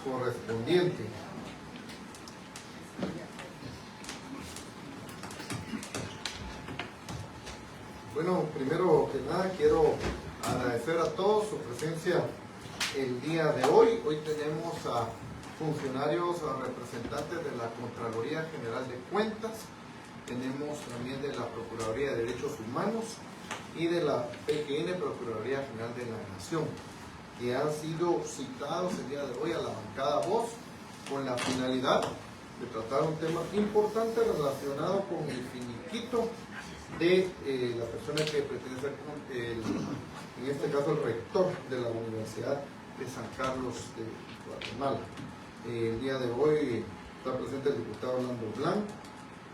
correspondiente. Bueno, primero que nada quiero agradecer a todos su presencia el día de hoy. Hoy tenemos a funcionarios, a representantes de la Contraloría General de Cuentas, tenemos también de la Procuraduría de Derechos Humanos y de la PGN, Procuraduría General de la Nación, que han sido citados el día de hoy a la bancada Voz con la finalidad de tratar un tema importante relacionado con el finiquito de la persona que pretende ser, en este caso, el rector de la Universidad de San Carlos de Guatemala. El día de hoy está presente el diputado Orlando Blanc,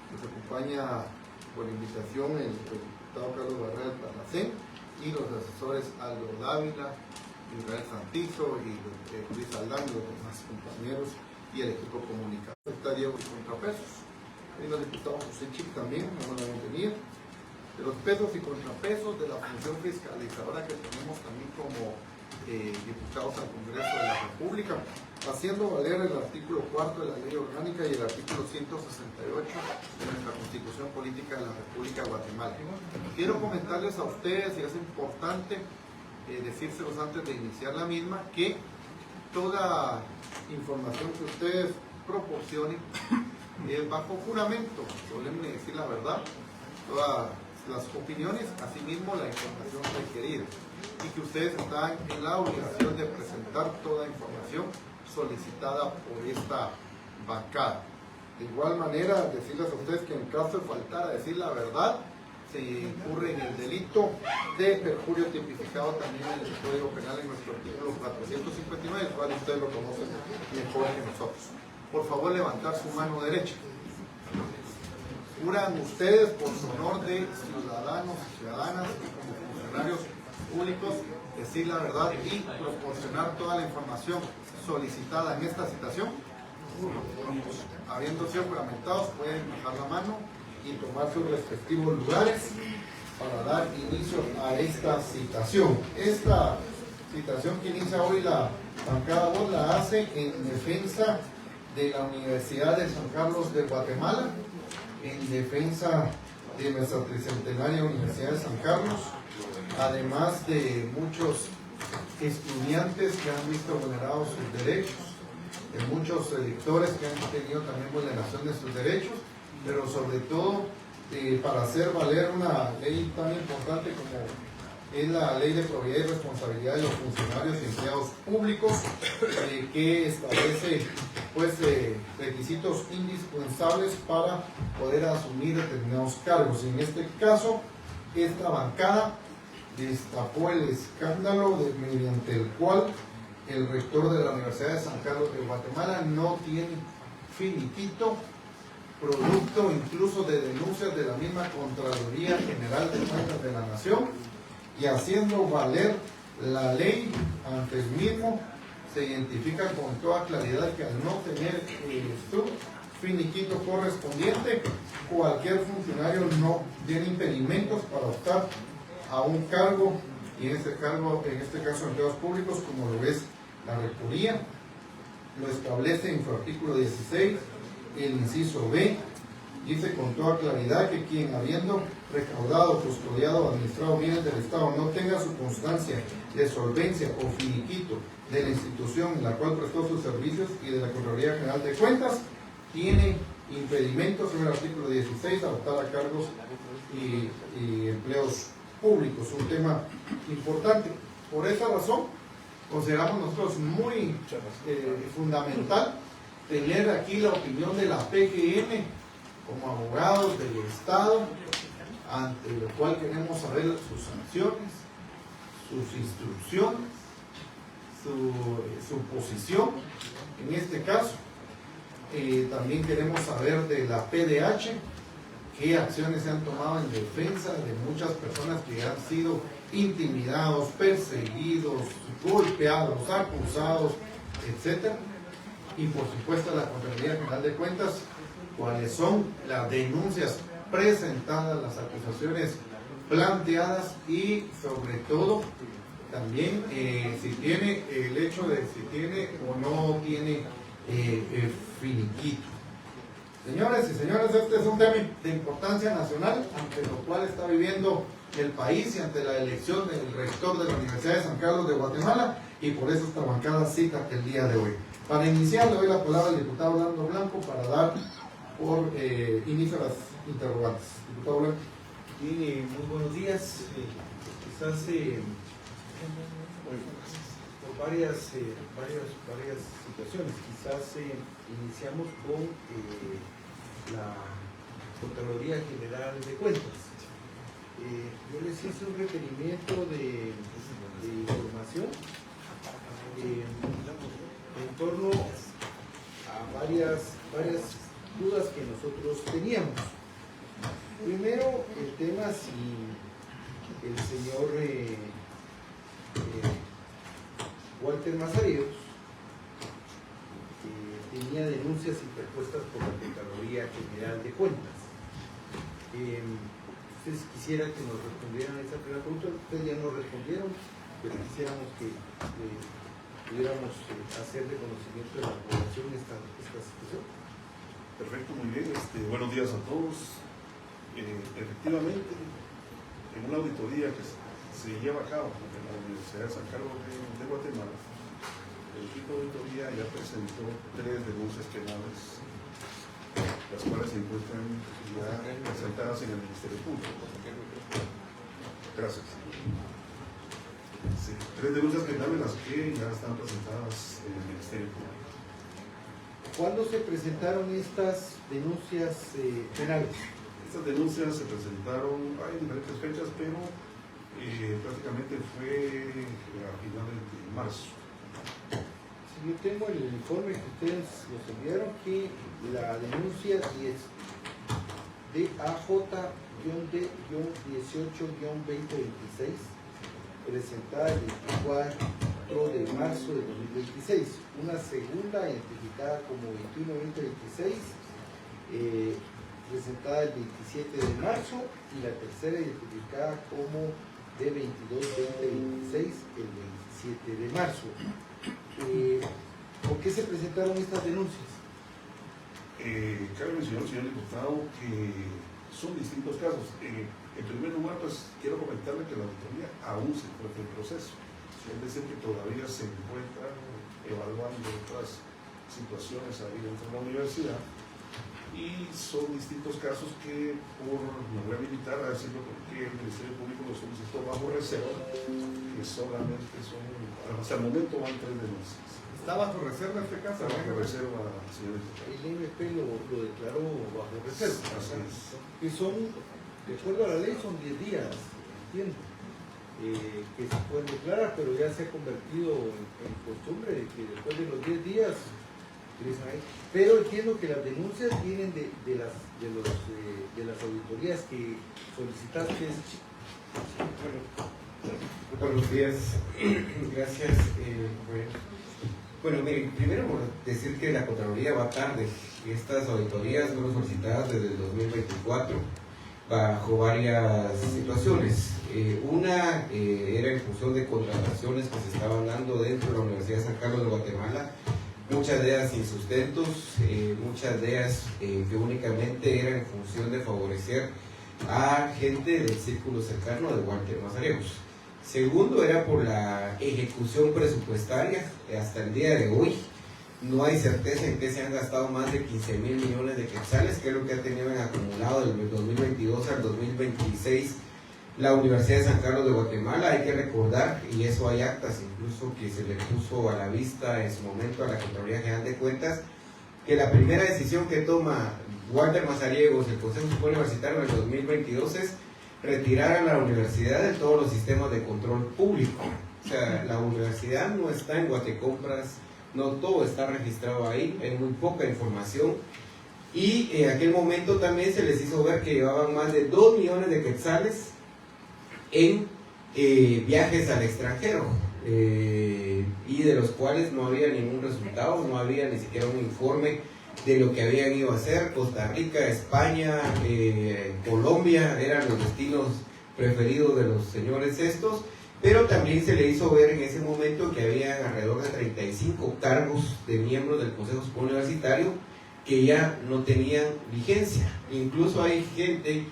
nos acompaña por invitación el diputado Carlos Barrera del Parlacén y los asesores Aldo Dávila, Israel Santizo y Luis Aldán y los demás compañeros y el equipo comunicador. Está Diego y contrapesos. Hay el diputado José Chip también, no la bienvenida. De los pesos y contrapesos de la función fiscalizadora que tenemos también como diputados al Congreso de la República, haciendo valer el artículo 4 de la Ley Orgánica y el artículo 168 de nuestra Constitución Política de la República de Guatemala. Quiero comentarles a ustedes, y es importante decírselos antes de iniciar la misma, que toda información que ustedes proporcionen es bajo juramento, solemne decir la verdad, todas las opiniones, asimismo la información requerida, y que ustedes están en la obligación de presentar toda información solicitada por esta bancada. De igual manera, decirles a ustedes que en caso de faltar a decir la verdad, se incurre en el delito de perjurio tipificado también en el Código Penal en nuestro artículo 459, el cual ustedes lo conocen mejor que nosotros. Por favor, levantar su mano derecha. Juran ustedes por su honor de ciudadanos y ciudadanas y como funcionarios públicos decir la verdad y proporcionar toda la información solicitada en esta citación. Habiendo sido juramentados, pueden bajar la mano y tomar sus respectivos lugares para dar inicio a esta citación. Esta citación que inicia hoy la bancada Voz la hace en defensa de la Universidad de San Carlos de Guatemala, en defensa de nuestra tricentenaria Universidad de San Carlos, además de muchos estudiantes que han visto vulnerados sus derechos, de muchos electores que han tenido también vulneración de sus derechos, pero sobre todo para hacer valer una ley tan importante como es la Ley de Probidad y Responsabilidad de los Funcionarios y Empleados Públicos, que establece requisitos indispensables para poder asumir determinados cargos. En este caso, esta bancada destapó el escándalo mediante el cual el rector de la Universidad de San Carlos de Guatemala no tiene finiquito, producto incluso de denuncias de la misma Contraloría General de Cuentas de la Nación, y haciendo valer la ley ante el mismo, se identifica con toda claridad que al no tener su finiquito correspondiente, cualquier funcionario no tiene impedimentos para optar a un cargo, y en este caso empleados públicos, como lo es la rectoría. Lo establece en su artículo 16, el inciso B, dice con toda claridad que quien, habiendo recaudado, custodiado o administrado bienes del Estado, no tenga su constancia de solvencia o finiquito de la institución en la cual prestó sus servicios y de la Contraloría General de Cuentas, tiene impedimentos en el artículo 16 a optar a cargos y empleos públicos. Un tema importante. Por esa razón, consideramos nosotros muy fundamental tener aquí la opinión de la PGN como abogados del Estado, ante lo cual queremos saber sus sanciones, sus instrucciones, su posición en este caso. También queremos saber de la PDH qué acciones se han tomado en defensa de muchas personas que han sido intimidados, perseguidos, golpeados, acusados, etc. Y por supuesto la Contraloría General de Cuentas, cuáles son las denuncias presentadas, las acusaciones planteadas y sobre todo también si tiene el hecho de si tiene o no tiene finiquito. Señores y señores, este es un tema de importancia nacional ante lo cual está viviendo el país y ante la elección del rector de la Universidad de San Carlos de Guatemala, y por eso esta bancada cita el día de hoy. Para iniciar le doy la palabra al diputado Orlando Blanco para dar por inicio a las interrogantes. Diputado Blanco. Bien, muy buenos días. Quizás por varias situaciones, quizás iniciamos con la Contraloría General de Cuentas. Yo les hice un requerimiento de información en torno a varias dudas que nosotros teníamos. Primero, el tema si el señor Walter Mazariegos tenía denuncias interpuestas por la Contraloría General de Cuentas. Ustedes quisieran que nos respondieran a esa primera pregunta. Ustedes ya nos respondieron, pero quisiéramos que pudiéramos hacer de conocimiento de la población esta situación. Perfecto, muy bien. Buenos días a todos. Efectivamente, en una auditoría que se lleva a cabo en la Universidad de San Carlos de Guatemala, el equipo de auditoría ya presentó 3 denuncias penales, las cuales se encuentran ya presentadas en el Ministerio Público. Gracias. Sí, 3 denuncias penales las que ya están presentadas en el Ministerio Público. ¿Cuándo se presentaron estas denuncias penales? Estas denuncias se presentaron en diferentes fechas, pero prácticamente fue a finales de marzo. Si yo tengo el informe que ustedes nos enviaron, que la denuncia es de AJ-D-18-2026, presentada el 24 de marzo de 2026, una segunda identificada como 21-2026, presentada el 27 de marzo, y la tercera identificada como de 22-2026, el 27 de marzo. ¿Por qué se presentaron estas denuncias? Cabe mencionar, señor diputado, que son distintos casos. En primer lugar, pues quiero comentarle que la auditoría aún se encuentra en proceso. Es decir, que todavía se encuentra evaluando otras situaciones ahí dentro de la universidad, y son distintos casos que, me voy a limitar a decirlo porque el Ministerio Público lo solicitó bajo reserva, que solamente son, hasta el momento van 3 denuncias. ¿Está bajo reserva este caso? Está bajo reserva, señor diputado. El MP lo declaró bajo reserva. Así es. Que son, de acuerdo a la ley, son 10 días, entiendo, que se pueden declarar, pero ya se ha convertido en costumbre de que después de los 10 días utilizan ahí. Pero entiendo que las denuncias vienen de las auditorías que solicitaste. Buenos días, gracias. Bueno, miren, primero decir que la Contraloría va tarde. Estas auditorías fueron solicitadas desde el 2024 bajo varias situaciones. Una era en función de contrataciones que se estaban dando dentro de la Universidad de San Carlos de Guatemala, muchas de ellas sin sustentos, muchas de ellas que únicamente eran en función de favorecer a gente del círculo cercano de Walter Mazariegos. Segundo, era por la ejecución presupuestaria. Hasta el día de hoy no hay certeza en que se han gastado más de 15,000 millones de quetzales, que es lo que ha tenido en acumulado del 2022 al 2026 la Universidad de San Carlos de Guatemala. Hay que recordar, y eso hay actas incluso que se le puso a la vista en su momento a la Contraloría General de Cuentas, que la primera decisión que toma Walter Mazariegos, el Consejo Superior Universitario en el 2022, es retirar a la universidad de todos los sistemas de control público. O sea, la universidad no está en Guatecompras, no todo está registrado ahí, hay muy poca información. Y en aquel momento también se les hizo ver que llevaban más de 2 millones de quetzales en viajes al extranjero, y de los cuales no había ningún resultado, no había ni siquiera un informe de lo que habían ido a hacer. Costa Rica, España, Colombia eran los destinos preferidos de los señores estos, pero también se le hizo ver en ese momento que había alrededor de 35 cargos de miembros del Consejo Superior Universitario que ya no tenían vigencia. Incluso hay gente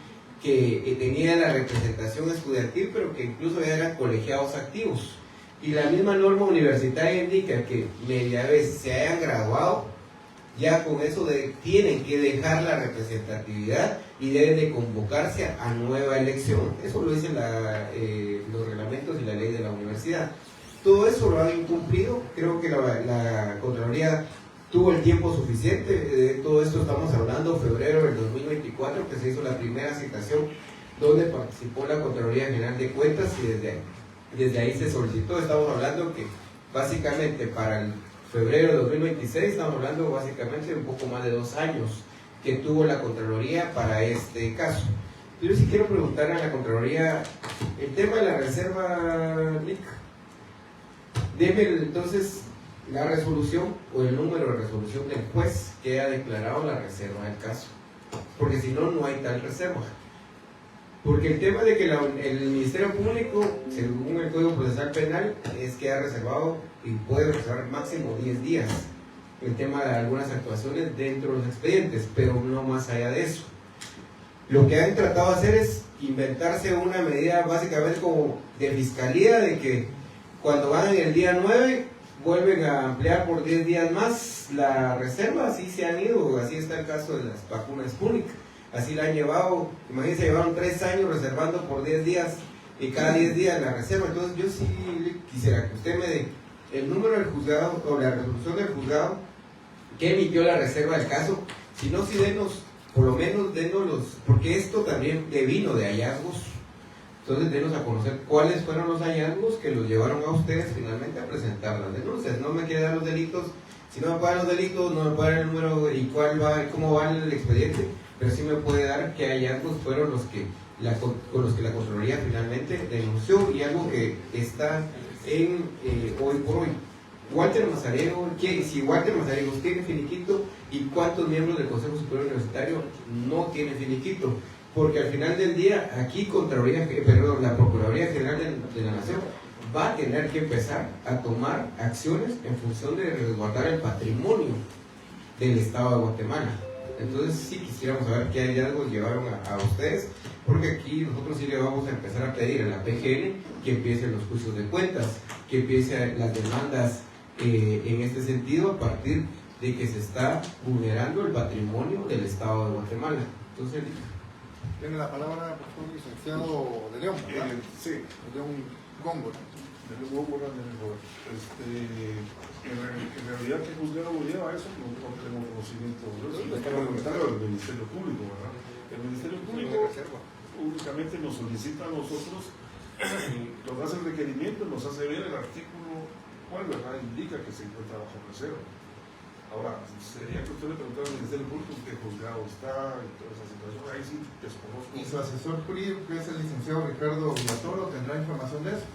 que tenía la representación estudiantil, pero que incluso ya eran colegiados activos. Y la misma norma universitaria indica que media vez se hayan graduado, ya con eso tienen que dejar la representatividad y deben de convocarse a nueva elección. Eso lo dicen los reglamentos y la ley de la universidad. Todo eso lo han incumplido. Creo que la Contraloría tuvo el tiempo suficiente. De todo esto estamos hablando febrero del 2024, que se hizo la primera citación donde participó la Contraloría General de Cuentas, y desde ahí se solicitó. Estamos hablando que básicamente para el febrero de 2026, estamos hablando básicamente de un poco más de 2 años que tuvo la Contraloría para este caso. Yo sí quiero preguntar a la Contraloría el tema de la reserva LIC. Deme entonces la resolución o el número de resolución del juez que ha declarado la reserva del caso, porque si no, no hay tal reserva. Porque el tema de que el Ministerio Público, según el Código Procesal Penal, es que ha reservado y puede reservar máximo 10 días el tema de algunas actuaciones dentro de los expedientes, pero no más allá de eso. Lo que han tratado de hacer es inventarse una medida básicamente como de fiscalía, de que cuando van en el día 9 vuelven a ampliar por 10 días más la reserva. Así se han ido, así está el caso de las vacunas Sputnik. Así la han llevado, imagínense, llevaron 3 años reservando por 10 días y cada 10 días la reserva. Entonces yo sí quisiera que usted me dé el número del juzgado o la resolución del juzgado que emitió la reserva del caso. Si no, sí denos, por lo menos denos porque esto también vino de hallazgos. Entonces denos a conocer cuáles fueron los hallazgos que los llevaron a ustedes finalmente a presentar las denuncias. No me quiere dar los delitos, si no me puede dar los delitos, no me puede dar el número y cómo va el expediente, pero sí me puede dar qué hallazgos fueron con los que la Contraloría finalmente denunció, y algo que está hoy por hoy. Walter Mazariegos, si Walter Mazariegos tiene finiquito, y cuántos miembros del Consejo Superior Universitario no tienen finiquito, porque al final del día aquí la Procuraduría General de la Nación va a tener que empezar a tomar acciones en función de resguardar el patrimonio del Estado de Guatemala. Entonces sí quisiéramos saber qué hallazgos llevaron a ustedes, porque aquí nosotros sí le vamos a empezar a pedir a la PGN que empiecen los juicios de cuentas, que empiecen las demandas en este sentido, a partir de que se está vulnerando el patrimonio del Estado de Guatemala. Entonces, tiene la palabra, por favor, licenciado de León, ¿verdad? Sí. De León Góngora. En realidad, ¿qué juzgado lleva eso? No tenemos conocimiento. Es para preguntar al Ministerio Público, ¿verdad? El Ministerio Público únicamente nos solicita a nosotros, nos hace el requerimiento, nos hace ver el artículo cual, ¿verdad? Indica que se encuentra bajo reserva. Ahora, sería cuestión de preguntar al Ministerio Público qué juzgado está y toda esa situación. Ahí sí desconozco. Y su asesor jurídico, que es el licenciado Ricardo Villatoro, ¿tendrá información de eso?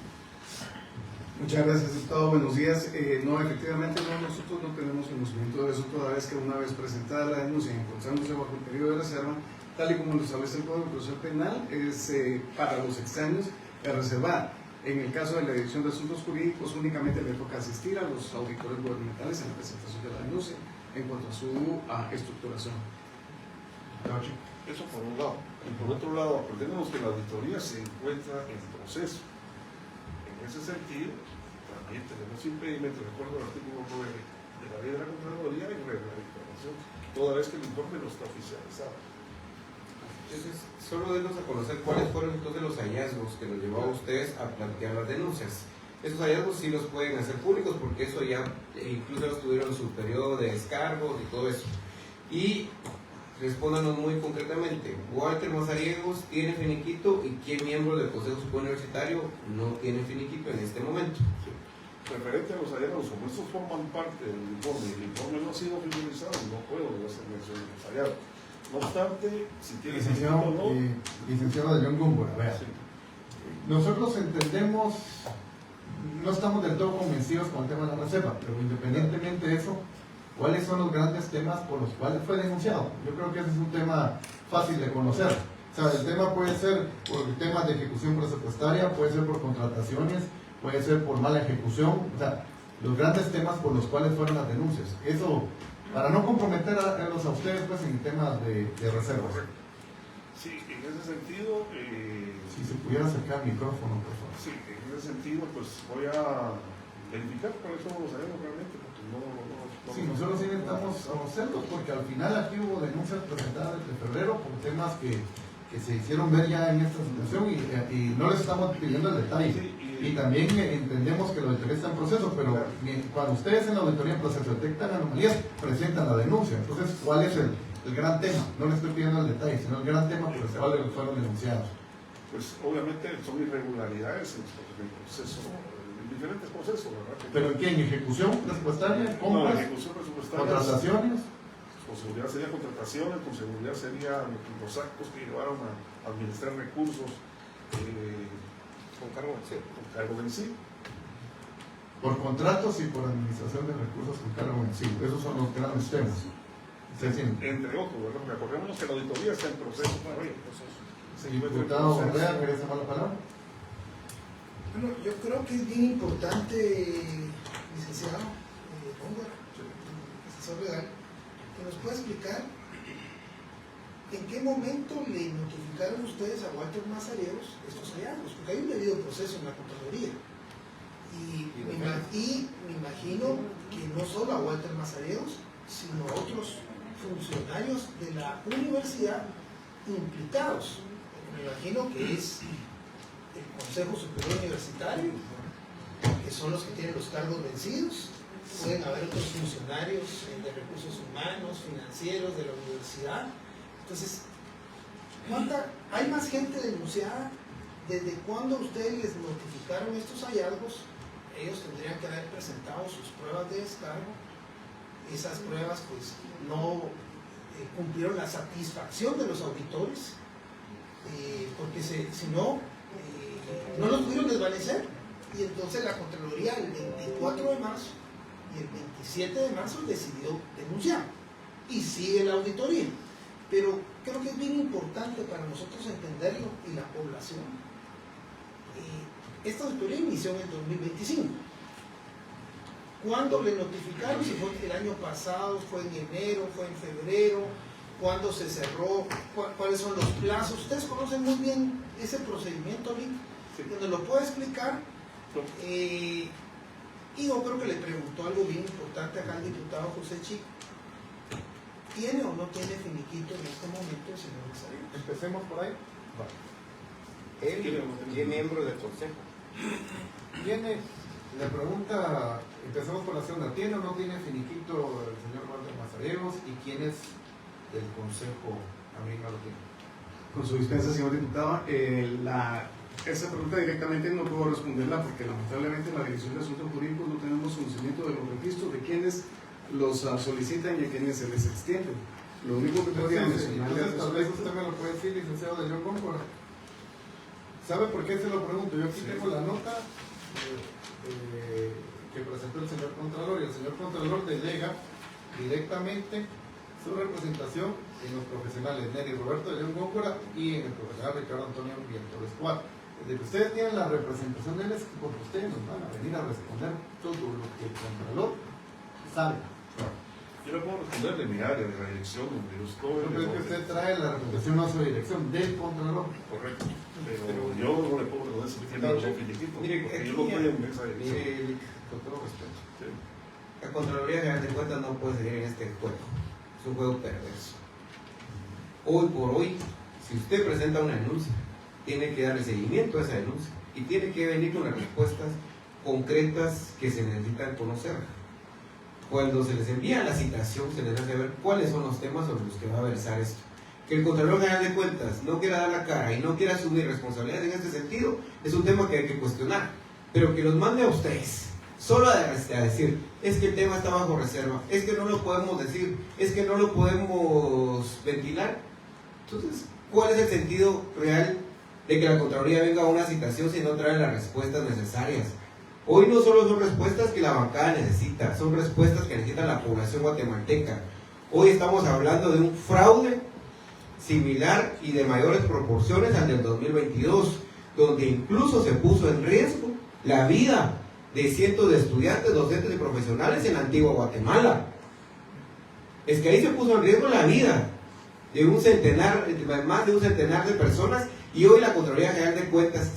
Muchas gracias, diputado. Buenos días. No, efectivamente, nosotros no tenemos conocimiento de eso, toda vez que una vez presentada la denuncia y encontrándose bajo el periodo de reserva, tal y como lo establece el Código Procesal Penal, es para los extraños reservar. En el caso de la Dirección de Asuntos Jurídicos, únicamente le toca asistir a los auditores gubernamentales en la presentación de la denuncia en cuanto a su estructuración. Eso por un lado. Y por otro lado, acordémonos que la auditoría se encuentra en proceso. En ese sentido, también tenemos impedimento, de acuerdo al artículo 9 de la ley de la Contraloría, en la información, toda vez que el informe no está oficializado. entonces, solo denos a conocer cuáles fueron entonces los hallazgos que los llevó a ustedes a plantear las denuncias. Esos hallazgos sí los pueden hacer públicos, porque eso ya incluso los tuvieron su periodo de descargos y todo eso. Y respóndanos muy concretamente, Walter Mazariegos tiene finiquito, y ¿qué miembro del Consejo Superior Universitario no tiene finiquito en este momento? Referente a los hallazgos, como estos forman parte del informe y el informe no ha sido finalizado, no puedo hacer mención de los hallazgos. No obstante, si tiene Licenciado, finiquito o no. licenciado de León Góngora, vea. Sí. Nosotros entendemos, no estamos del todo convencidos con el tema de la reserva, pero independientemente de eso, ¿cuáles son los grandes temas por los cuales fue denunciado? Yo creo que ese es un tema fácil de conocer. O sea, el tema puede ser por temas de ejecución presupuestaria, puede ser por contrataciones, puede ser por mala ejecución, o sea, los grandes temas por los cuales fueron las denuncias. Eso, para no comprometer a ustedes pues en temas de reservas. Sí, en ese sentido, Si se pudiera acercar el micrófono, por favor. sí, en ese sentido, pues voy a verificar cuáles son los sabemos realmente, porque no Sí, nosotros sí necesitamos hacerlo porque al final aquí hubo denuncias presentadas desde febrero por temas que se hicieron ver ya en esta situación y no les estamos pidiendo el detalle. Sí, y también entendemos que la auditoría está en proceso, pero cuando ustedes en la auditoría en proceso detectan anomalías, presentan la denuncia. Entonces, ¿cuál es el gran tema? No les estoy pidiendo el detalle, sino el gran tema por el cual fueron denunciados. Pues obviamente son irregularidades en el proceso, en diferentes procesos, ¿verdad? ¿Pero en qué? ¿En ejecución presupuestaria? No, ¿Compras? ejecución presupuestaria. ¿Contrataciones? Con seguridad sería contrataciones, con seguridad sería los actos que llevaron a administrar recursos Con cargo vencido. con cargo vencido. Por contratos y por administración de recursos con cargo vencido. Esos son los grandes temas. Entre otros, ¿verdad? Recordémonos que la auditoría está en proceso. Diputado Correa, ¿querés tomar la palabra? Bueno, yo creo que es bien importante, licenciado Góngora, asesor legal, que nos pueda explicar en qué momento le notificaron ustedes a Walter Mazariegos estos hallazgos, porque hay un debido proceso en la Contraloría. Y me imagino que no solo a Walter Mazariegos, sino a otros funcionarios de la universidad implicados. Me imagino que es el Consejo Superior Universitario, que son los que tienen los cargos vencidos. Pueden haber otros funcionarios de recursos humanos, financieros de la universidad. Entonces, ¿hay más gente denunciada? ¿Desde cuándo ustedes les notificaron estos hallazgos? Ellos tendrían que haber presentado sus pruebas de descargo. Esas pruebas pues no cumplieron la satisfacción de los auditores, porque si no, no los pudieron desvanecer. Y entonces la Contraloría el 24 de marzo y el 27 de marzo decidió denunciar y sigue la auditoría. Pero creo que es bien importante para nosotros entenderlo y la población. Esta auditoría inició en el 2025. ¿Cuándo le notificaron? Si fue el año pasado, fue en enero, fue en febrero, cuándo se cerró, cuáles son los plazos. Ustedes conocen muy bien ese procedimiento, Vic, Sí. ¿nos lo puede explicar? Y yo creo que le preguntó algo bien importante acá al diputado José Chico. ¿Tiene o no tiene finiquito en este momento el señor Mazariegos? Empecemos por ahí. Él es miembro del consejo. Tiene, la pregunta, empezamos por la segunda, ¿tiene o no tiene finiquito el señor Walter Mazariegos y quién es del consejo? A mí no lo tiene. Con su dispensa, señor diputado, esa pregunta directamente no puedo responderla porque lamentablemente en la Dirección de Asuntos Jurídicos no tenemos conocimiento de los registros de quienes los solicitan y a quienes se les extienden. Lo único que podría mencionarle Entonces, tal vez usted me lo puede decir, licenciado de León Góngora. ¿Sabe por qué se lo pregunto? Yo aquí tengo la nota que presentó el señor Contralor, y el señor Contralor delega directamente su representación en los profesionales Neri Roberto de León Góngora y en el profesional Ricardo Antonio Villatoro Escuadra. Desde que ustedes tienen la representación de él es porque ustedes nos van a venir a responder todo lo que el Contralor sabe. Yo le puedo responder de mi área, de la dirección donde yo estoy. Yo creo que usted trae la representación a su dirección del Contralor. Correcto. Pero yo no le puedo responder si tiene los finiquitos, Mire, porque yo lo estoy en esa dirección. Mire, con todo respeto. Sí. La Contraloría General de Cuentas no puede seguir en este juego. Es un juego perverso. Hoy por hoy, si usted presenta una denuncia, tiene que darle seguimiento a esa denuncia y tiene que venir con las respuestas concretas que se necesitan conocer. Cuando se les envía la citación, se les hace ver cuáles son los temas sobre los que va a versar esto. Que el Contralor General de Cuentas no quiera dar la cara y no quiera asumir responsabilidades en este sentido, es un tema que hay que cuestionar. Pero que los mande a ustedes, solo a decir, es que el tema está bajo reserva, es que no lo podemos decir, es que no lo podemos ventilar. Entonces, ¿cuál es el sentido real de que la Contraloría venga a una citación si no trae las respuestas necesarias? Hoy no solo son respuestas que la bancada necesita, son respuestas que necesita la población guatemalteca. Hoy estamos hablando de un fraude similar y de mayores proporciones al del 2022, donde incluso se puso en riesgo la vida de cientos de estudiantes, docentes y profesionales en la antigua Guatemala. Es que ahí se puso en riesgo la vida de más de un centenar de personas, y hoy la Contraloría General de Cuentas,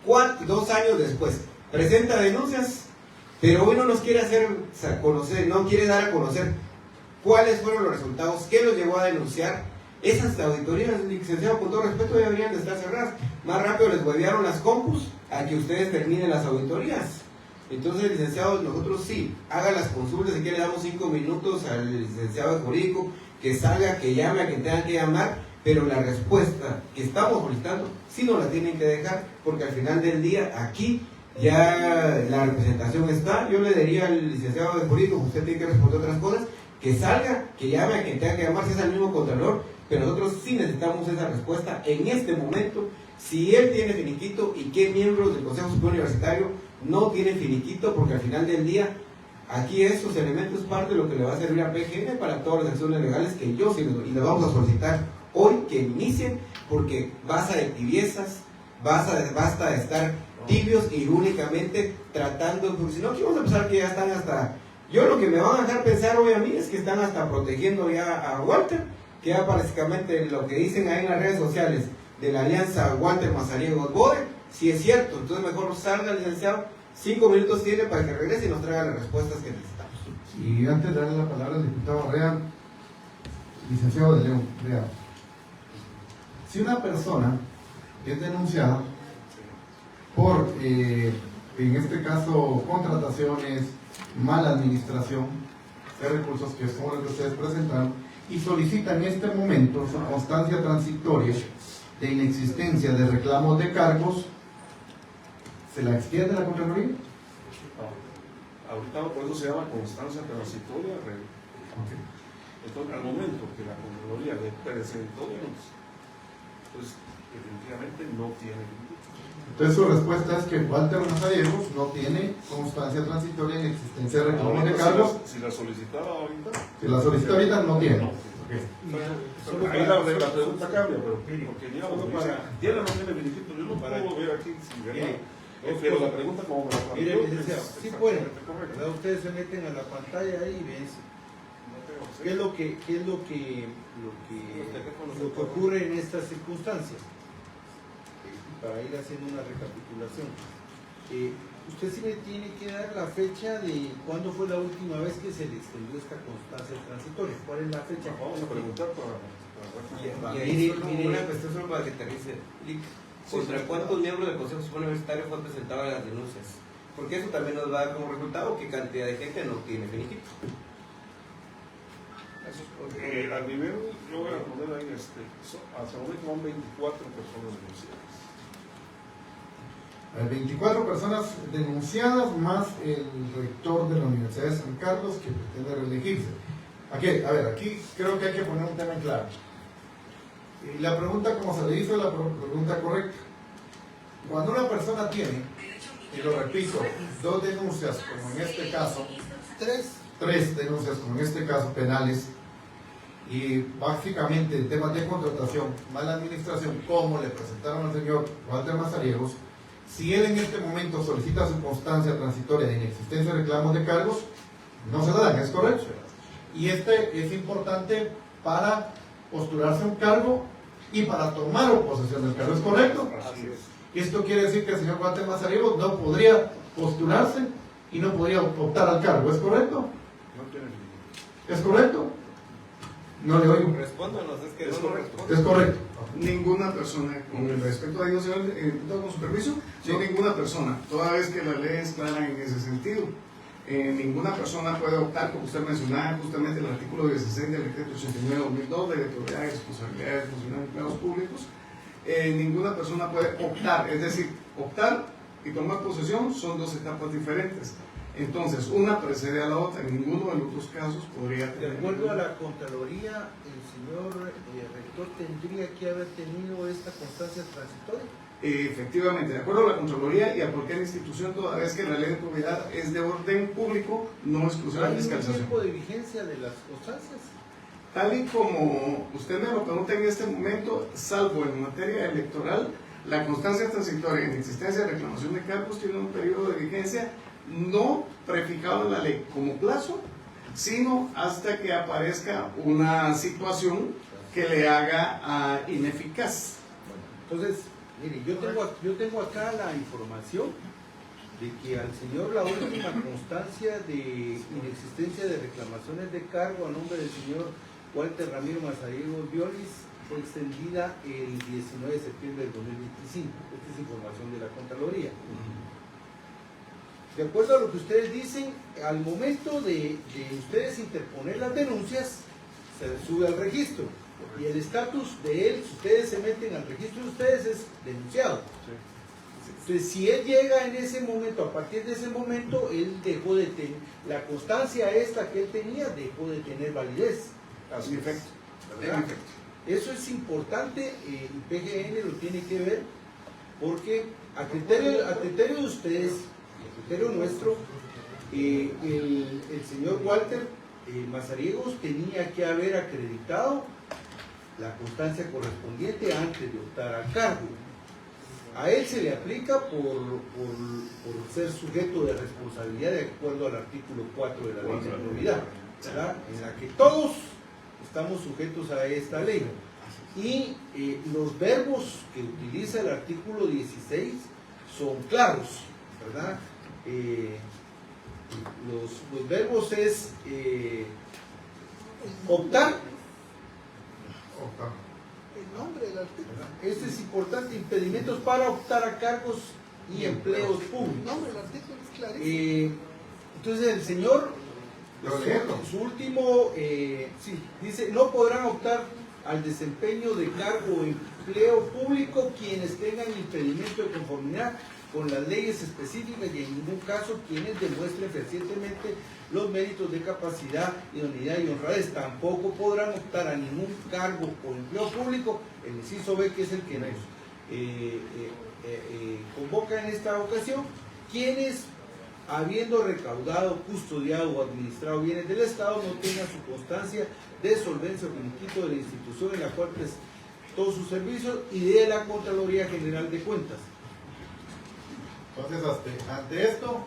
2 años después, presenta denuncias, pero hoy no nos quiere hacer conocer, no quiere dar a conocer cuáles fueron los resultados, qué los llevó a denunciar. Esas auditorías, licenciado, con todo respeto, deberían de estar cerradas. Más rápido les huevearon las compus a que ustedes terminen las auditorías. Entonces, licenciado, nosotros sí, haga las consultas, si quiere le damos 5 minutos al licenciado de jurídico, que salga, que llame a quien tenga que llamar, pero la respuesta que estamos solicitando sí nos la tienen que dejar, porque al final del día aquí ya la representación está. Yo le diría al licenciado de jurídico, usted tiene que responder otras cosas, que salga, que llame a quien tenga que llamar, si es al mismo contralor, pero nosotros sí necesitamos esa respuesta en este momento, si él tiene finiquito y qué miembros del Consejo Superior Universitario no tienen finiquito, porque al final del día aquí estos elementos es parte de lo que le va a servir a PGN para todas las acciones legales que yo sí y le vamos a solicitar hoy que inicien, porque basta de tibiezas, basta de estar tibios y únicamente tratando, porque si no, aquí vamos a pensar que ya están hasta, yo lo que me van a dejar pensar hoy a mí es que están hasta protegiendo ya a Walter, que ya básicamente lo que dicen ahí en las redes sociales de la alianza Walter Mazariegos Bode, si es cierto. Entonces mejor salga el licenciado, 5 minutos tiene para que regrese y nos traiga las respuestas que necesitamos. Y antes de darle la palabra al diputado Rea, licenciado de León, Rea, si una persona es denunciada por, en este caso, contrataciones, mala administración de recursos, que son los que ustedes presentaron, y solicita en este momento su constancia transitoria de inexistencia de reclamos de cargos, ¿se la extiende la Contraloría? Ahorita por eso se llama constancia transitoria. Entonces, al momento que la Contraloría le presentó denuncia, pues definitivamente no tiene. Entonces su respuesta es que Walter Mazariegos no tiene constancia transitoria en existencia de reclamos de cargos. Si la solicitaba ahorita. Si la solicita ahorita no tiene. No. Ahí la pregunta cambia, pero porque tiene o no tiene beneficio, yo no puedo ver aquí si verdad. Pero la pregunta como me la Mire, planteó, licenciado, sí pueden, ¿verdad? Ustedes se meten a la pantalla ahí y ven qué es lo que ocurre en estas circunstancias, para ir haciendo una recapitulación. Usted sí me tiene que dar la fecha de cuándo fue la última vez que se le extendió esta constancia transitoria. ¿Cuál es la fecha? vamos a preguntar para Y ahí mire una cuestión solo para que aterrice. ¿Contra cuántos miembros del Consejo Superior Universitario fue presentado las denuncias? Porque eso también nos va a dar como resultado qué cantidad de gente no tiene finiquito. al nivel, yo voy a poner ahí, hasta el momento van 24 personas denunciadas. 24 personas denunciadas más el rector de la Universidad de San Carlos que pretende reelegirse. Aquí creo que hay que poner un tema en claro. Y la pregunta, como se le hizo, es la pregunta correcta. Cuando una persona tiene, y lo repito, 2 denuncias, como en este caso, 3 denuncias, como en este caso, penales, y básicamente en temas de contratación, mala administración, como le presentaron al señor Walter Mazariegos, si él en este momento solicita su constancia transitoria de inexistencia de reclamos de cargos, no se la dan, ¿es correcto? Y es importante para postularse a un cargo y para tomar posesión del cargo, ¿es correcto? Así es. Esto quiere decir que el señor Walter Mazariegos no podría postularse y no podría optar al cargo, ¿es correcto? No tiene límite. ¿Es correcto? No le oigo. Respóndanos, es que Es no lo correcto. Es correcto. Ninguna persona, con el respeto a Dios, señor diputado, con su permiso, no ninguna persona, toda vez que la ley es clara en ese sentido. Ninguna persona puede optar, como usted mencionaba, justamente el artículo 16 del decreto 89/2002 de autoridad y responsabilidades de funcionarios de empleados públicos. Ninguna persona puede optar, es decir, optar y tomar posesión son 2 etapas diferentes. Entonces, una precede a la otra. En ninguno de los 2 casos podría De tener. acuerdo a la Contraloría, el señor rector tendría que haber tenido esta constancia transitoria. Efectivamente, de acuerdo a la Contraloría y a cualquier institución, toda vez que la ley de propiedad es de orden público, no exclusiva de ¿Hay un fiscalización. tiempo de vigencia de las constancias? Tal y como usted me lo pregunta en este momento, salvo en materia electoral, la constancia transitoria en existencia de reclamación de cargos tiene un periodo de vigencia no prefijado en la ley como plazo, sino hasta que aparezca una situación que le haga ineficaz. Entonces, mire, yo tengo acá la información de que al señor la última constancia de inexistencia de reclamaciones de cargo a nombre del señor Walter Ramiro Mazariegos Violis fue extendida el 19 de septiembre del 2025. Esta es información de la Contraloría. De acuerdo a lo que ustedes dicen, al momento de ustedes interponer las denuncias, se sube al registro. Y el estatus de él, si ustedes se meten al registro de ustedes, es denunciado. Entonces, si él llega en ese momento, a partir de ese momento, él dejó de tener, la constancia esta que él tenía, dejó de tener validez. Así es. ¿Verdad? Eso es importante y PGN lo tiene que ver, porque a criterio de ustedes, a criterio nuestro, el señor Walter Mazariegos tenía que haber acreditado la constancia correspondiente antes de optar al cargo. A él se le aplica por ser sujeto de responsabilidad de acuerdo al artículo 4 de la ley de probidad, ¿verdad? En la que todos estamos sujetos a esta ley. Y los verbos que utiliza el artículo 16 son claros, ¿verdad? Los verbos es optar. El nombre del artículo. Este es importante, impedimentos para optar a cargos y empleos El públicos. nombre del artículo es clarísimo. Entonces el señor, su último, sí, dice, no podrán optar al desempeño de cargo o empleo público quienes tengan impedimento de conformidad con las leyes específicas y en ningún caso quienes demuestren fehacientemente los méritos de capacidad, idoneidad y honradez. Tampoco podrán optar a ningún cargo o empleo público, el inciso B, que es el que nos convoca en esta ocasión, quienes habiendo recaudado, custodiado o administrado bienes del Estado no tengan su constancia de solvencia o finiquito de la institución en la cual prestó sus servicios y de la Contraloría General de Cuentas. Entonces, ante esto,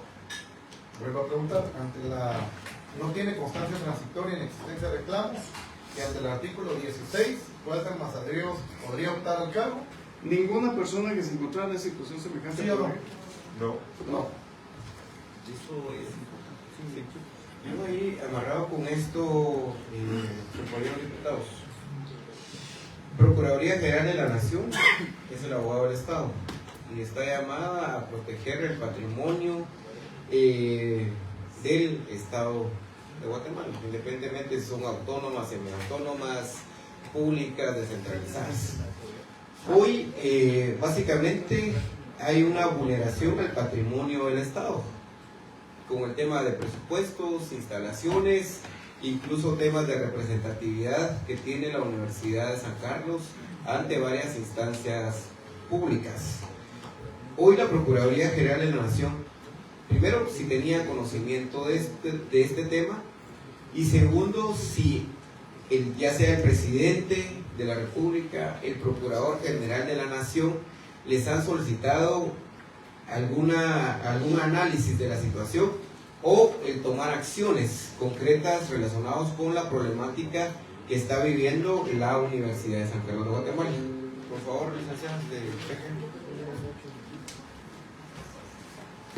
vuelvo a preguntar, no tiene constancia transitoria en existencia de reclamos, y ante el artículo 16, Walter Mazariegos podría optar al cargo. Ninguna persona que se encontrara en situación semejante. ¿Sí o no? No. Eso es importante. Yo ahí amarrado con esto, compañeros diputados. Procuraduría General de la Nación es el abogado del Estado y está llamada a proteger el patrimonio del Estado de Guatemala, independientemente si son autónomas, semiautónomas, públicas, descentralizadas. Hoy, básicamente, hay una vulneración del patrimonio del Estado, con el tema de presupuestos, instalaciones, incluso temas de representatividad que tiene la Universidad de San Carlos ante varias instancias públicas. Hoy la Procuraduría General de la Nación, primero, si tenía conocimiento de este tema, y segundo, si ya sea el presidente de la República, el Procurador General de la Nación, les han solicitado algún análisis de la situación o el tomar acciones concretas relacionadas con la problemática que está viviendo la Universidad de San Carlos de Guatemala. Por favor, licenciadas de PG.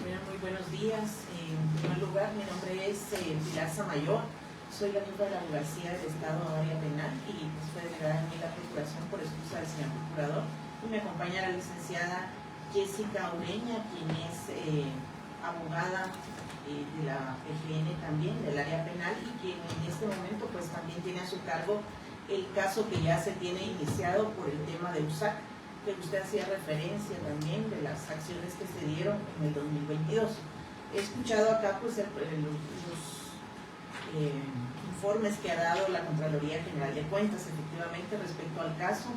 Bueno, muy buenos días. En primer lugar, mi nombre es Pilar Samayor. Soy la jefa de la Abogacía del Estado de Área Penal y pues, fue delegada en mí la procuración por excusa del señor procurador. Y me acompaña la licenciada Jessica Ureña, quien es abogada de la PGN también, del área penal, y quien en este momento pues también tiene a su cargo el caso que ya se tiene iniciado por el tema de USAC, que usted hacía referencia también de las acciones que se dieron en el 2022. He escuchado acá pues los informes que ha dado la Contraloría General de Cuentas efectivamente respecto al caso.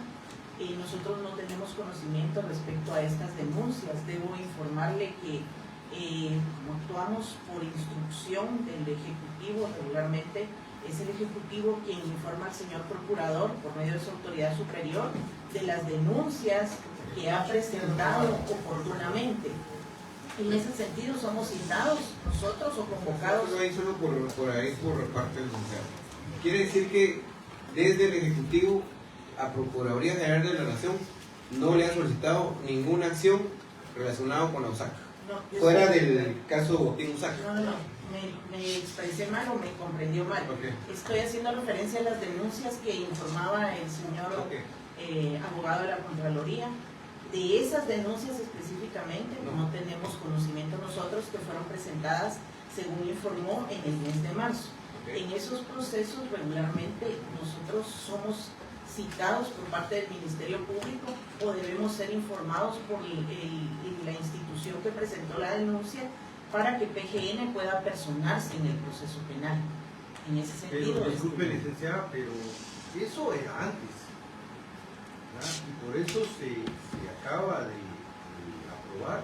Nosotros no tenemos conocimiento respecto a estas denuncias. Debo informarle que como actuamos por instrucción del Ejecutivo regularmente, Es el Ejecutivo quien informa al señor Procurador, por medio de su autoridad superior, de las denuncias que ha presentado oportunamente. En ese sentido, somos citados nosotros o convocados. Solo por ahí, por parte del juzgado. Quiere decir que desde el Ejecutivo a Procuraduría General de la Nación no le han solicitado ninguna acción relacionada con la USAC. No, Fuera del caso Botín USAC. No, me expresé mal o me comprendió mal. Okay. Estoy haciendo referencia a las denuncias que informaba el señor abogado de la Contraloría. De esas denuncias específicamente no tenemos conocimiento nosotros, que fueron presentadas, según informó, en el mes de marzo. En esos procesos regularmente nosotros somos citados por parte del Ministerio Público o debemos ser informados por la institución que presentó la denuncia para que PGN pueda personarse en el proceso penal. En ese sentido. Pero disculpe, licenciada, pero eso era antes, ¿verdad? Y por eso se acaba de aprobar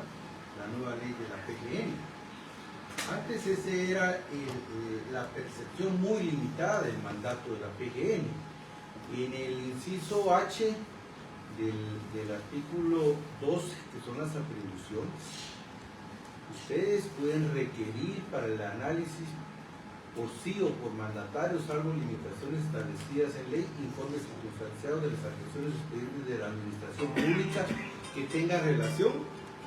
la nueva ley de la PGN. Antes ese era la percepción muy limitada del mandato de la PGN. En el inciso H del artículo 12, que son las atribuciones, ustedes pueden requerir para el análisis por sí o por mandatario, salvo limitaciones establecidas en ley, informes circunstanciados de las actuaciones expedientes de la administración pública que tenga relación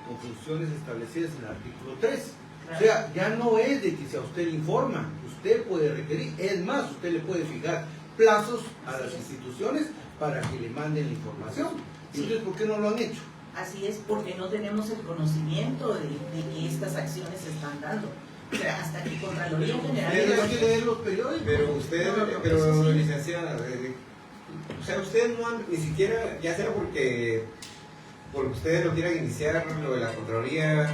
con funciones establecidas en el artículo 3. O sea, ya no es de que si a usted le informa, usted puede requerir, es más, usted le puede fijar plazos a las instituciones para que le manden la información. Entonces, ¿por qué no lo han hecho? Así es, porque no tenemos el conocimiento de que estas acciones se están dando. O sea, hasta que Contraloría General de la Hay que leer los periódicos. Pero ustedes, pero licenciada, o sea, ustedes no han, ni siquiera, ya sea porque ustedes lo quieran iniciar, lo de la Contraloría,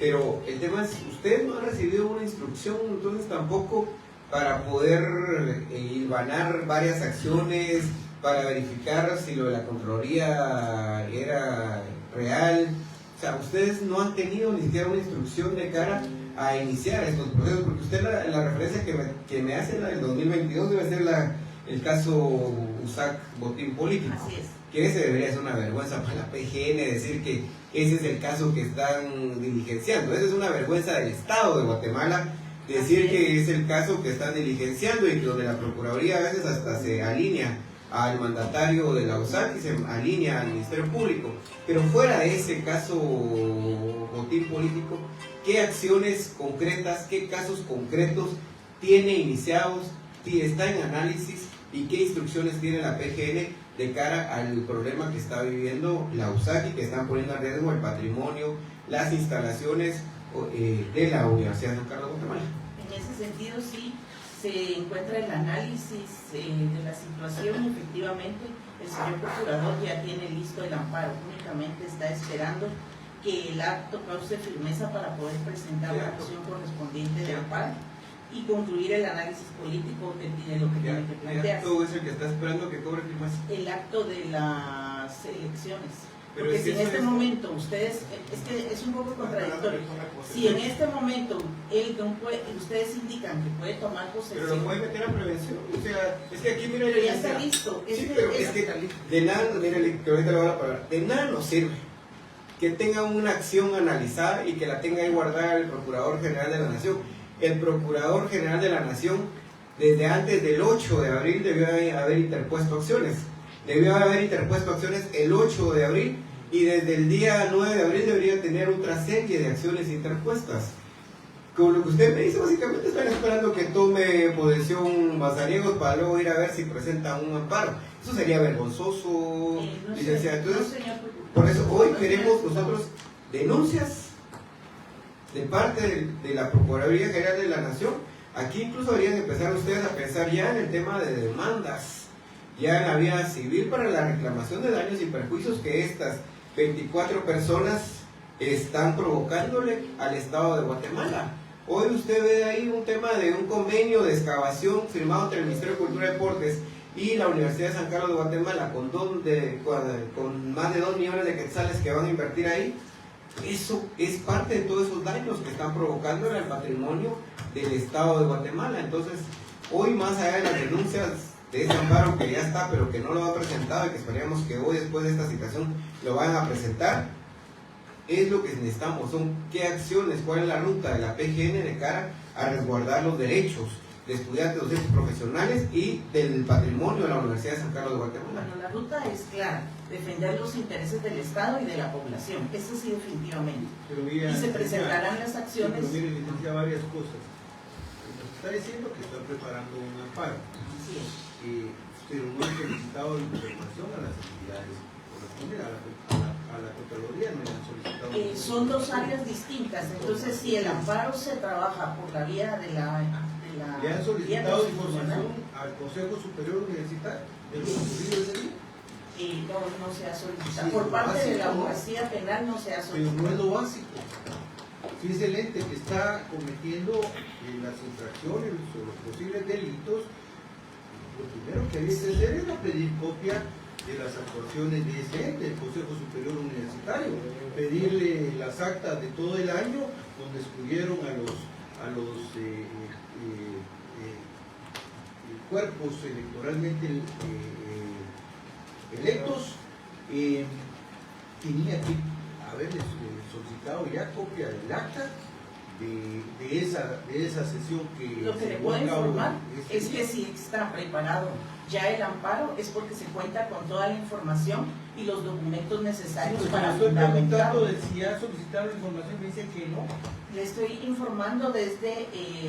pero el tema es, ustedes no han recibido una instrucción, entonces tampoco para poder hilvanar varias acciones, para verificar si lo de la Contraloría era real. O sea, ustedes no han tenido ni siquiera una instrucción de cara a iniciar estos procesos, porque usted la referencia que me hace, la del 2022, debe ser el caso USAC Botín Político. Así es. Que ese debería ser una vergüenza para la PGN decir que ese es el caso que están diligenciando. Esa es una vergüenza del Estado de Guatemala decir que es el caso que están diligenciando y que donde la Procuraduría a veces hasta se alinea al mandatario de la USAC y se alinea al Ministerio Público. Pero fuera de ese caso Botín Político, ¿qué acciones concretas, qué casos concretos tiene iniciados, está en análisis y qué instrucciones tiene la PGN de cara al problema que está viviendo la USAC y que están poniendo en riesgo el patrimonio, las instalaciones de la Universidad de San Carlos de Guatemala? En ese sentido, sí, se encuentra el análisis de la situación. Efectivamente, el señor Procurador ya tiene listo el amparo, únicamente está esperando que el acto cause firmeza para poder presentar la acción correspondiente de amparo y concluir el análisis político de lo que tiene que plantear. Todo es el que está esperando que cobre firmeza. El acto de las elecciones. Pero Porque es si que en este es- momento ustedes, es que es un poco contradictorio. Si en este momento ustedes indican que puede tomar Pero posesión, lo puede meter a prevención. O sea, es que aquí, mira, pero ya está listo. Sí, pero es que de nada, mire, que ahorita le voy a la palabra, de nada nos sirve que tenga una acción analizada y que la tenga ahí guardada el Procurador General de la Nación. El Procurador General de la Nación, desde antes del 8 de abril, debió haber interpuesto acciones. Debió haber interpuesto acciones el 8 de abril y desde el día 9 de abril debería tener otra serie de acciones interpuestas. Con lo que usted me dice, básicamente están esperando que tome posesión Mazariegos para luego ir a ver si presenta un amparo. Eso sería vergonzoso, no sé, licenciada. Entonces, no, señor Procurador. por eso hoy queremos nosotros denuncias de parte de la Procuraduría General de la Nación. Aquí incluso deberían empezar ustedes a pensar ya en el tema de demandas, ya en la vía civil para la reclamación de daños y perjuicios que estas 24 personas están provocándole al Estado de Guatemala. Hoy usted ve ahí un tema de un convenio de excavación firmado entre el Ministerio de Cultura y Deportes y la Universidad de San Carlos de Guatemala con más de 2 millones de quetzales que van a invertir ahí. Eso es parte de todos esos daños que están provocando en el patrimonio del Estado de Guatemala. Entonces, Hoy, más allá de las denuncias de ese amparo que ya está, pero que no lo ha presentado y que esperemos que hoy, después de esta citación, lo vayan a presentar, es lo que necesitamos, son qué acciones, cuál es la ruta de la PGN de cara a resguardar los derechos de estudiantes, docentes profesionales y del patrimonio de la Universidad de San Carlos de Guatemala. Bueno, la ruta es clara, defender los intereses del Estado y de la población, eso sí definitivamente. Pero mira, Y se presentarán las acciones. Pero mire, licencia, varias cosas. Nos está diciendo que está preparando un amparo, Sí. pero no ha solicitado información a las entidades correspondientes, a la Contraloría no le han solicitado. Son dos áreas distintas, entonces si el amparo se trabaja por la vía de la ¿Le han vía solicitado constitucional, información al Consejo Superior Universitario de lo ocurrido ese día? no se ha solicitado. Sí, Por lo parte de la básico, ¿no? abogacía penal no se ha Pero solicitado. no es lo básico. Si es el ente que está cometiendo las infracciones o los posibles delitos, lo primero que hay que hacer es pedir copia de las actuaciones de ese ente, del Consejo Superior Universitario, pedirle las actas de todo el año donde excluyeron a los cuerpos electoralmente electos. Tenía que haberles solicitado ya copia del acta de esa sesión que Lo que se le llevó a puedo cabo informar ese es día. que si está preparado ya el amparo es porque se cuenta con toda la información y los documentos necesarios Pues para estoy preguntando fundamentarlo. de si ya solicitaron información, me dicen que no. Le estoy informando desde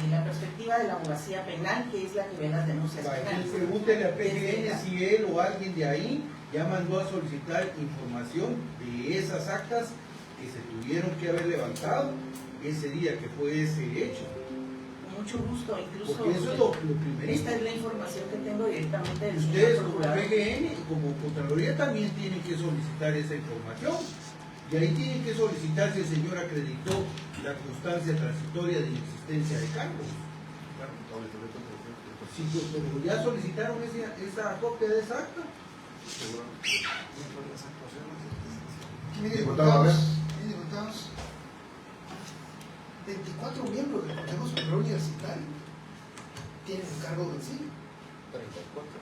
la perspectiva de la abogacía penal, que es la que ve las denuncias penales. Pregúntele a Desde PGN la- si él o alguien de ahí ya mandó a solicitar información de esas actas que se tuvieron que haber levantado ese día que fue ese hecho. Con mucho gusto, incluso Porque eso es lo primerito. esta es la información que tengo directamente del señor Ustedes como procurador. PGN y como Contraloría también tienen que solicitar esa información. Y ahí tienen que solicitar si el señor acreditó la constancia transitoria de inexistencia de cargos. Si pues, ya solicitaron esa copia de esa acta. Miren, Diputado, diputados, 24 miembros del Consejo Superior Universitario tienen el cargo vencido. 34.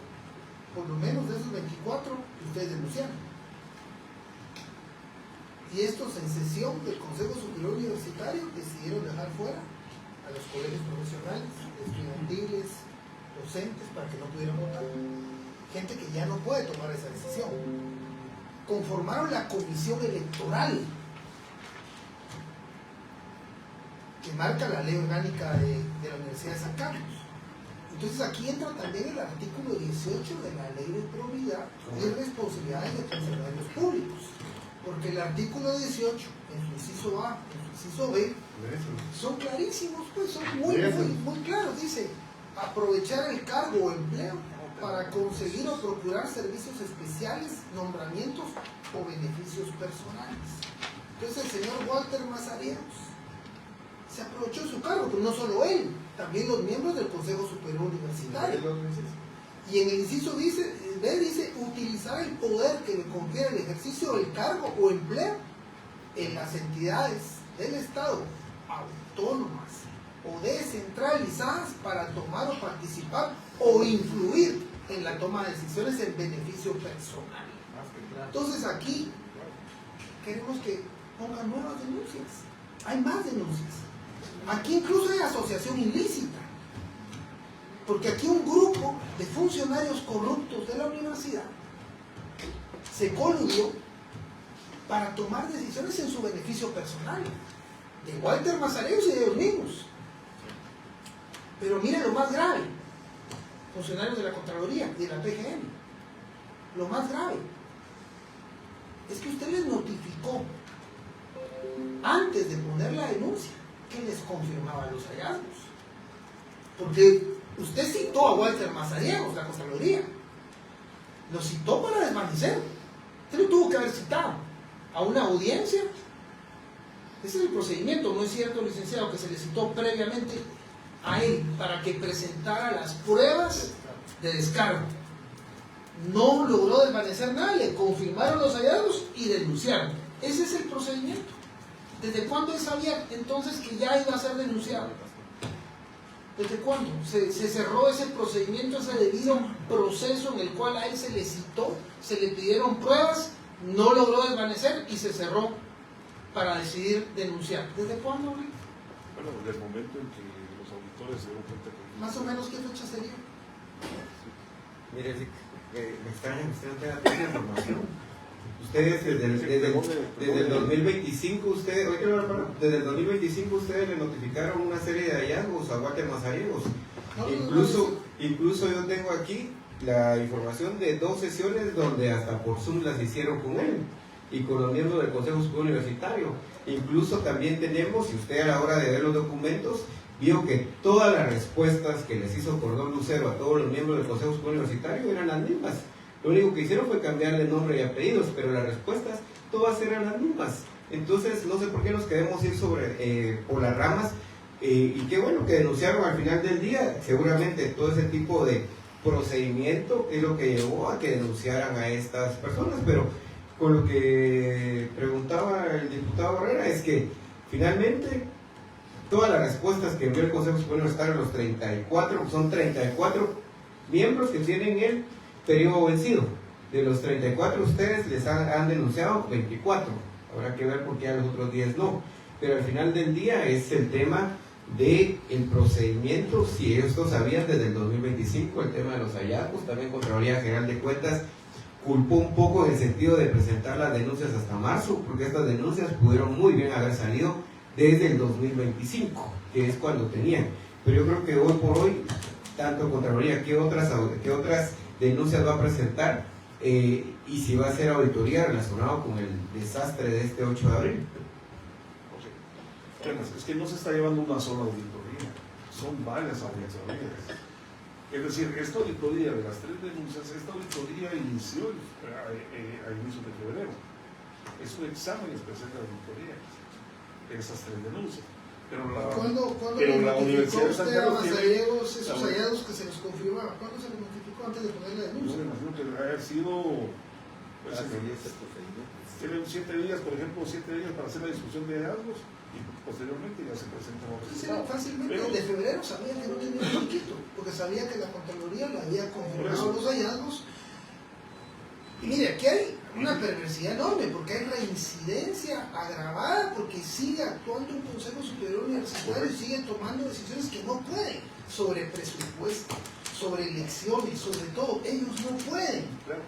Por lo menos de esos 24 que ustedes denunciaron. Y estos en sesión del Consejo Superior Universitario decidieron dejar fuera a los colegios profesionales, estudiantiles, docentes para que no pudieran votar. Gente que ya no puede tomar esa decisión. Conformaron la comisión electoral que marca la ley orgánica de la Universidad de San Carlos. Entonces aquí entra también el artículo 18 de la ley de probidad y responsabilidades de funcionarios públicos. Porque el artículo 18, en su inciso A, en su inciso B, son clarísimos, pues son muy claros. Dice, aprovechar el cargo o empleo para conseguir o procurar servicios especiales, nombramientos o beneficios personales. Entonces el señor Walter Mazariegos se aprovechó de su cargo, pero no solo él, también los miembros del Consejo Superior Universitario. Y en el inciso B dice utilizar el poder que le confiere el ejercicio del cargo o empleo en las entidades del Estado autónomas o descentralizadas para tomar o participar o influir en la toma de decisiones en beneficio personal. Entonces aquí queremos que pongan nuevas denuncias. Hay más denuncias. Aquí incluso hay asociación ilícita. Porque aquí un grupo de funcionarios corruptos de la universidad se coludió para tomar decisiones en su beneficio personal, de Walter Mazariegos y de ellos mismos. Pero miren lo más grave, funcionarios de la Contraloría y de la PGN, lo más grave es que usted les notificó antes de poner la denuncia que les confirmaba los hallazgos. Porque usted citó a Walter Mazariegos, la Contraloría. Lo citó para desvanecer. Usted lo tuvo que haber citado a una audiencia. Ese es el procedimiento, ¿no es cierto, licenciado? Que se le citó previamente a él para que presentara las pruebas de descargo. No logró desvanecer nada, le confirmaron los hallazgos y denunciaron. Ese es el procedimiento. ¿Desde cuándo él sabía entonces que ya iba a ser denunciado? ¿Desde cuándo? Se cerró ese procedimiento, ese debido proceso en el cual a él se le citó, se le pidieron pruebas, no logró desvanecer y se cerró para decidir denunciar. ¿Desde cuándo, Rick? Bueno, desde el momento en que los auditores se dieron cuenta que... Más o menos, ¿qué fecha sería? Mire, Rick, me extraña que usted no tenga tanta información. Ustedes desde el 2025, desde el 2025 ustedes le notificaron una serie de hallazgos a Walter Mazariegos. Incluso yo tengo aquí la información de 2 sesiones donde hasta por Zoom las hicieron con él y con los miembros del Consejo Superior Universitario. Incluso también tenemos, si usted a la hora de ver los documentos, vio que todas las respuestas que les hizo Cordón Lucero a todos los miembros del Consejo Superior Universitario eran las mismas. Lo único que hicieron fue cambiarle nombre y apellidos, pero las respuestas todas eran las mismas. Entonces, no sé por qué nos queremos ir por las ramas. Y qué bueno que denunciaron al final del día. Seguramente todo ese tipo de procedimiento es lo que llevó a que denunciaran a estas personas. Pero con lo que preguntaba el diputado Herrera es que finalmente todas las respuestas que envió el Consejo Superior Universitario, los 34, son 34 miembros que tienen el periodo vencido. De los 34 ustedes les han denunciado 24. Habrá que ver por qué a los otros 10 no. Pero al final del día es el tema del procedimiento. Si ellos lo sabían desde el 2025, el tema de los hallazgos, también Contraloría General de Cuentas culpó un poco en el sentido de presentar las denuncias hasta marzo, porque estas denuncias pudieron muy bien haber salido desde el 2025, que es cuando tenían. Pero yo creo que hoy por hoy, tanto Contraloría, ¿qué otras denuncias va a presentar? Y si va a hacer auditoría relacionado con el desastre de este 8 de abril. Es que no se está llevando una sola auditoría, son varias auditorías. Es decir, esta auditoría de las 3 denuncias, esta auditoría inició a inicios de febrero. Es un examen especial de auditoría, esas 3 denuncias. ¿Cuándo pero le la notificó Universidad de usted San a Carlos Mazariegos esos hallazgos que se les confirmaba? ¿Cuándo se le notificó antes de poner la Yo denuncia? me imagino que haya sido... Pues, tienen 7 días, por ejemplo, 7 días para hacer la discusión de hallazgos y posteriormente ya se presentan los resultados. Fácilmente, Pero, de febrero sabía que no tenía un chiquito, porque sabía que la Contraloría le había confirmado los hallazgos. Y mire, aquí hay una perversidad enorme, porque hay reincidencia agravada, porque sigue actuando un Consejo Superior Universitario y sigue tomando decisiones que no pueden, sobre presupuesto, sobre elecciones, sobre todo, ellos no pueden. claro,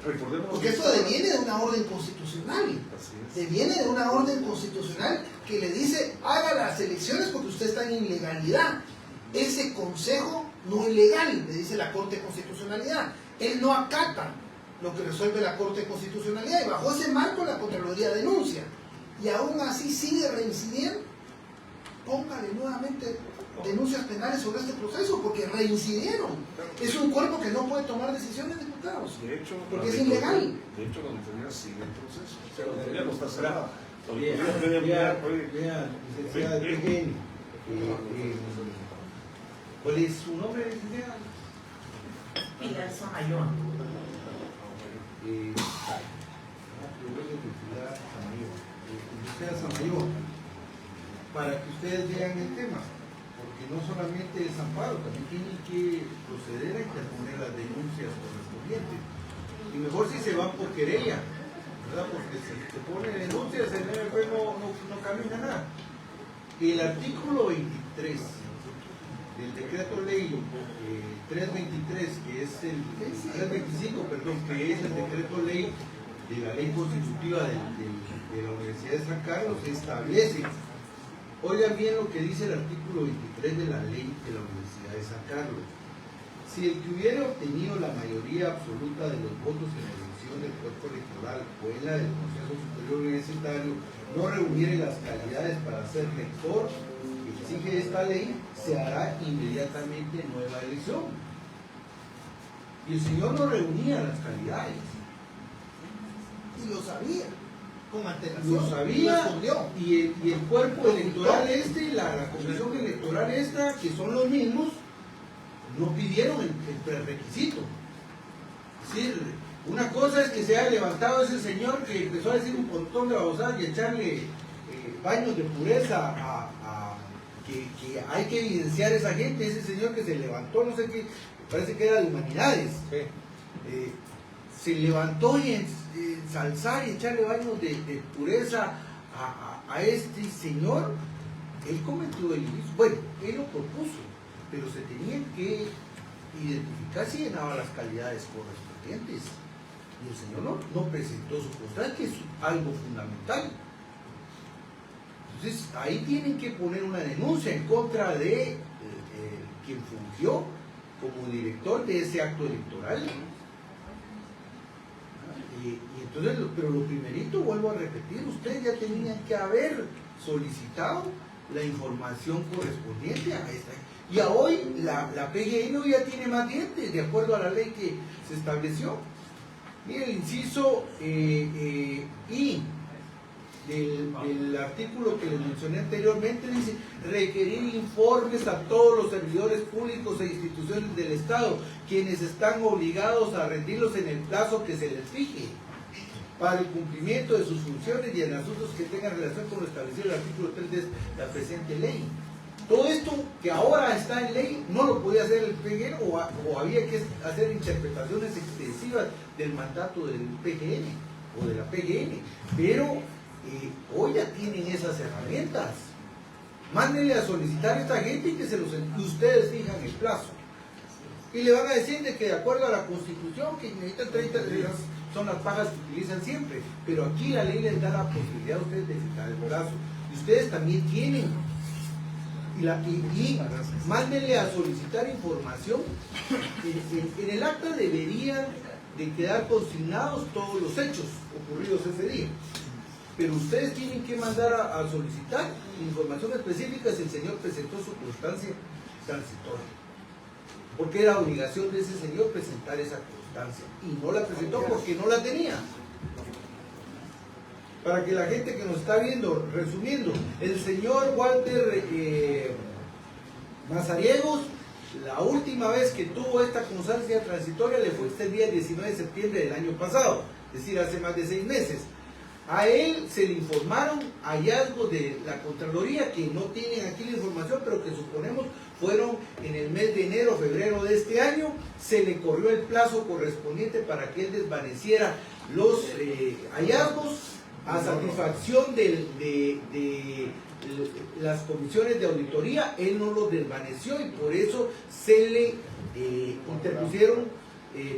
recordemos Porque esto deviene de una orden constitucional. Así es. Deviene de una orden constitucional que le dice, haga las elecciones porque usted está en ilegalidad. Ese consejo no es legal, le dice la Corte de Constitucionalidad. Él no acata lo que resuelve la Corte de Constitucionalidad y bajo ese marco la Contraloría denuncia. Y aún así sigue reincidiendo. Póngale nuevamente denuncias penales sobre este proceso porque reincidieron. Es un cuerpo que no puede tomar decisiones, diputados. De hecho, porque la es ilegal. De hecho, la auditoría sigue el proceso. O sea, la auditoría no está cerrada. La auditoría puede enviar... Licenciada, dejen, ¿cuál es su nombre, licenciada? Pilar Samayoa. Licenciada Samayoa, para que ustedes vean el tema, porque no solamente es amparo, también tienen que proceder a interponer las denuncias correspondientes. Y mejor si se van por querella, ¿verdad? Porque si se pone denuncias, el MP no camina nada. El artículo 23 del decreto ley 323, que es el 325, perdón, que es el decreto ley de la ley constitutiva de la Universidad de San Carlos, establece, oigan bien lo que dice el artículo 23 de la ley de la Universidad de San Carlos. Si el que hubiera obtenido la mayoría absoluta de los votos en la elección del cuerpo electoral o en la del Consejo Superior Universitario no reuniere las calidades para ser rector, exige esta ley, se hará inmediatamente nueva elección. Y el señor no reunía las calidades. Y lo sabía, con antelación. Lo sabía, respondió. y el cuerpo electoral la comisión electoral esta, que son los mismos, no pidieron el prerequisito. Es decir, una cosa es que se haya levantado ese señor que empezó a decir un montón de babosadas y echarle baños de pureza que hay que evidenciar a esa gente, ese señor que se levantó, no sé qué, parece que era de humanidades, se levantó y ensalzar y echarle baños de pureza a este señor. Él cometió el ilícito, bueno, él lo propuso, pero se tenían que identificar si llenaba las calidades correspondientes. Y el señor no presentó su constancia, que es algo fundamental. Entonces, ahí tienen que poner una denuncia en contra de quien fungió como director de ese acto electoral. Y entonces, pero lo primerito, vuelvo a repetir, ustedes ya tenían que haber solicitado la información correspondiente a esta. Y a hoy la PGN hoy ya tiene más dientes, de acuerdo a la ley que se estableció. Mire, el inciso I del artículo que les mencioné anteriormente dice: requerir informes a todos los servidores públicos e instituciones del Estado, quienes están obligados a rendirlos en el plazo que se les fije, para el cumplimiento de sus funciones y en asuntos que tengan relación con lo establecido en el artículo 3 de la presente ley. Todo esto que ahora está en ley no lo podía hacer el PGN o había que hacer interpretaciones extensivas del mandato del PGN o de la PGN, pero hoy ya tienen esas herramientas. Mándenle a solicitar a esta gente y que ustedes fijan el plazo. Y le van a decir de que de acuerdo a la Constitución que necesitan 30 días, son las pagas que utilizan siempre, pero aquí la ley les da la posibilidad a ustedes de fijar el plazo. Y ustedes también tienen. Y mándenle a solicitar información. En el acta deberían de quedar consignados todos los hechos ocurridos ese día. Pero ustedes tienen que mandar a solicitar información específica si el señor presentó su constancia transitoria. Porque era obligación de ese señor presentar esa constancia. Y no la presentó porque no la tenía. Para que la gente que nos está viendo, resumiendo, el señor Walter Mazariegos, la última vez que tuvo esta constancia transitoria le fue este día 19 de septiembre del año pasado, es decir, hace más de 6 meses. A él se le informaron hallazgos de la Contraloría, que no tienen aquí la información, pero que suponemos fueron en el mes de enero, febrero de este año. Se le corrió el plazo correspondiente para que él desvaneciera los hallazgos a satisfacción de las comisiones de auditoría. Él no los desvaneció y por eso se le interpusieron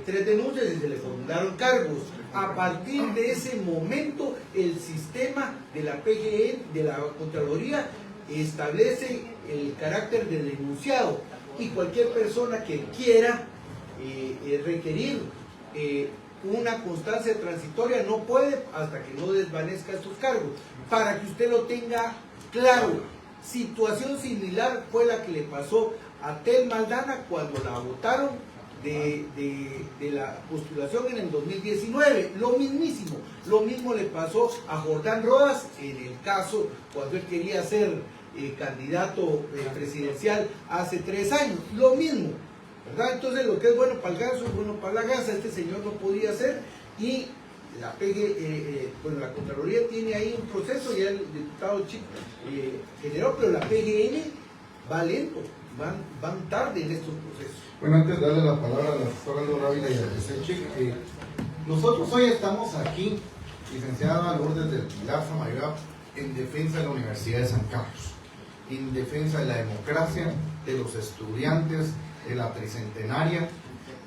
3 denuncias y se le formularon cargos. A partir de ese momento, el sistema de la PGN, de la Contraloría, establece el carácter de denunciado, y cualquier persona que quiera requerir una constancia transitoria no puede hasta que no desvanezca estos cargos. Para que usted lo tenga claro, situación similar fue la que le pasó a Tel Maldana cuando la votaron de la postulación en el 2019, lo mismísimo. Lo mismo le pasó a Jordán Rodas en el caso cuando él quería ser candidato presidencial hace 3 años, lo mismo, ¿verdad? Entonces lo que es bueno para el ganso es bueno para la gasa. Este señor no podía hacer, y la bueno, la Contraloría tiene ahí un proceso, ya el diputado Chico generó, pero la PGN va lento, van tarde en estos procesos. Bueno, antes de darle la palabra a la doctora Laura Ávila y al Chic, nosotros hoy estamos aquí, licenciada Lourdes del Pilar Samayoa, en defensa de la Universidad de San Carlos, en defensa de la democracia, de los estudiantes, de la tricentenaria.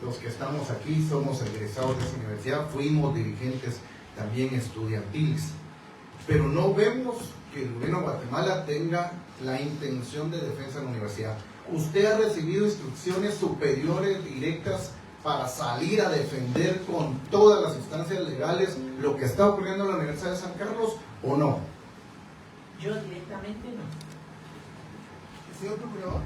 Los que estamos aquí somos egresados de esa universidad, fuimos dirigentes también estudiantiles, pero no vemos que el gobierno de Guatemala tenga la intención de defensa de la universidad. ¿Usted ha recibido instrucciones superiores directas para salir a defender con todas las instancias legales lo que está ocurriendo en la Universidad de San Carlos o no? Yo directamente no. ¿El señor procurador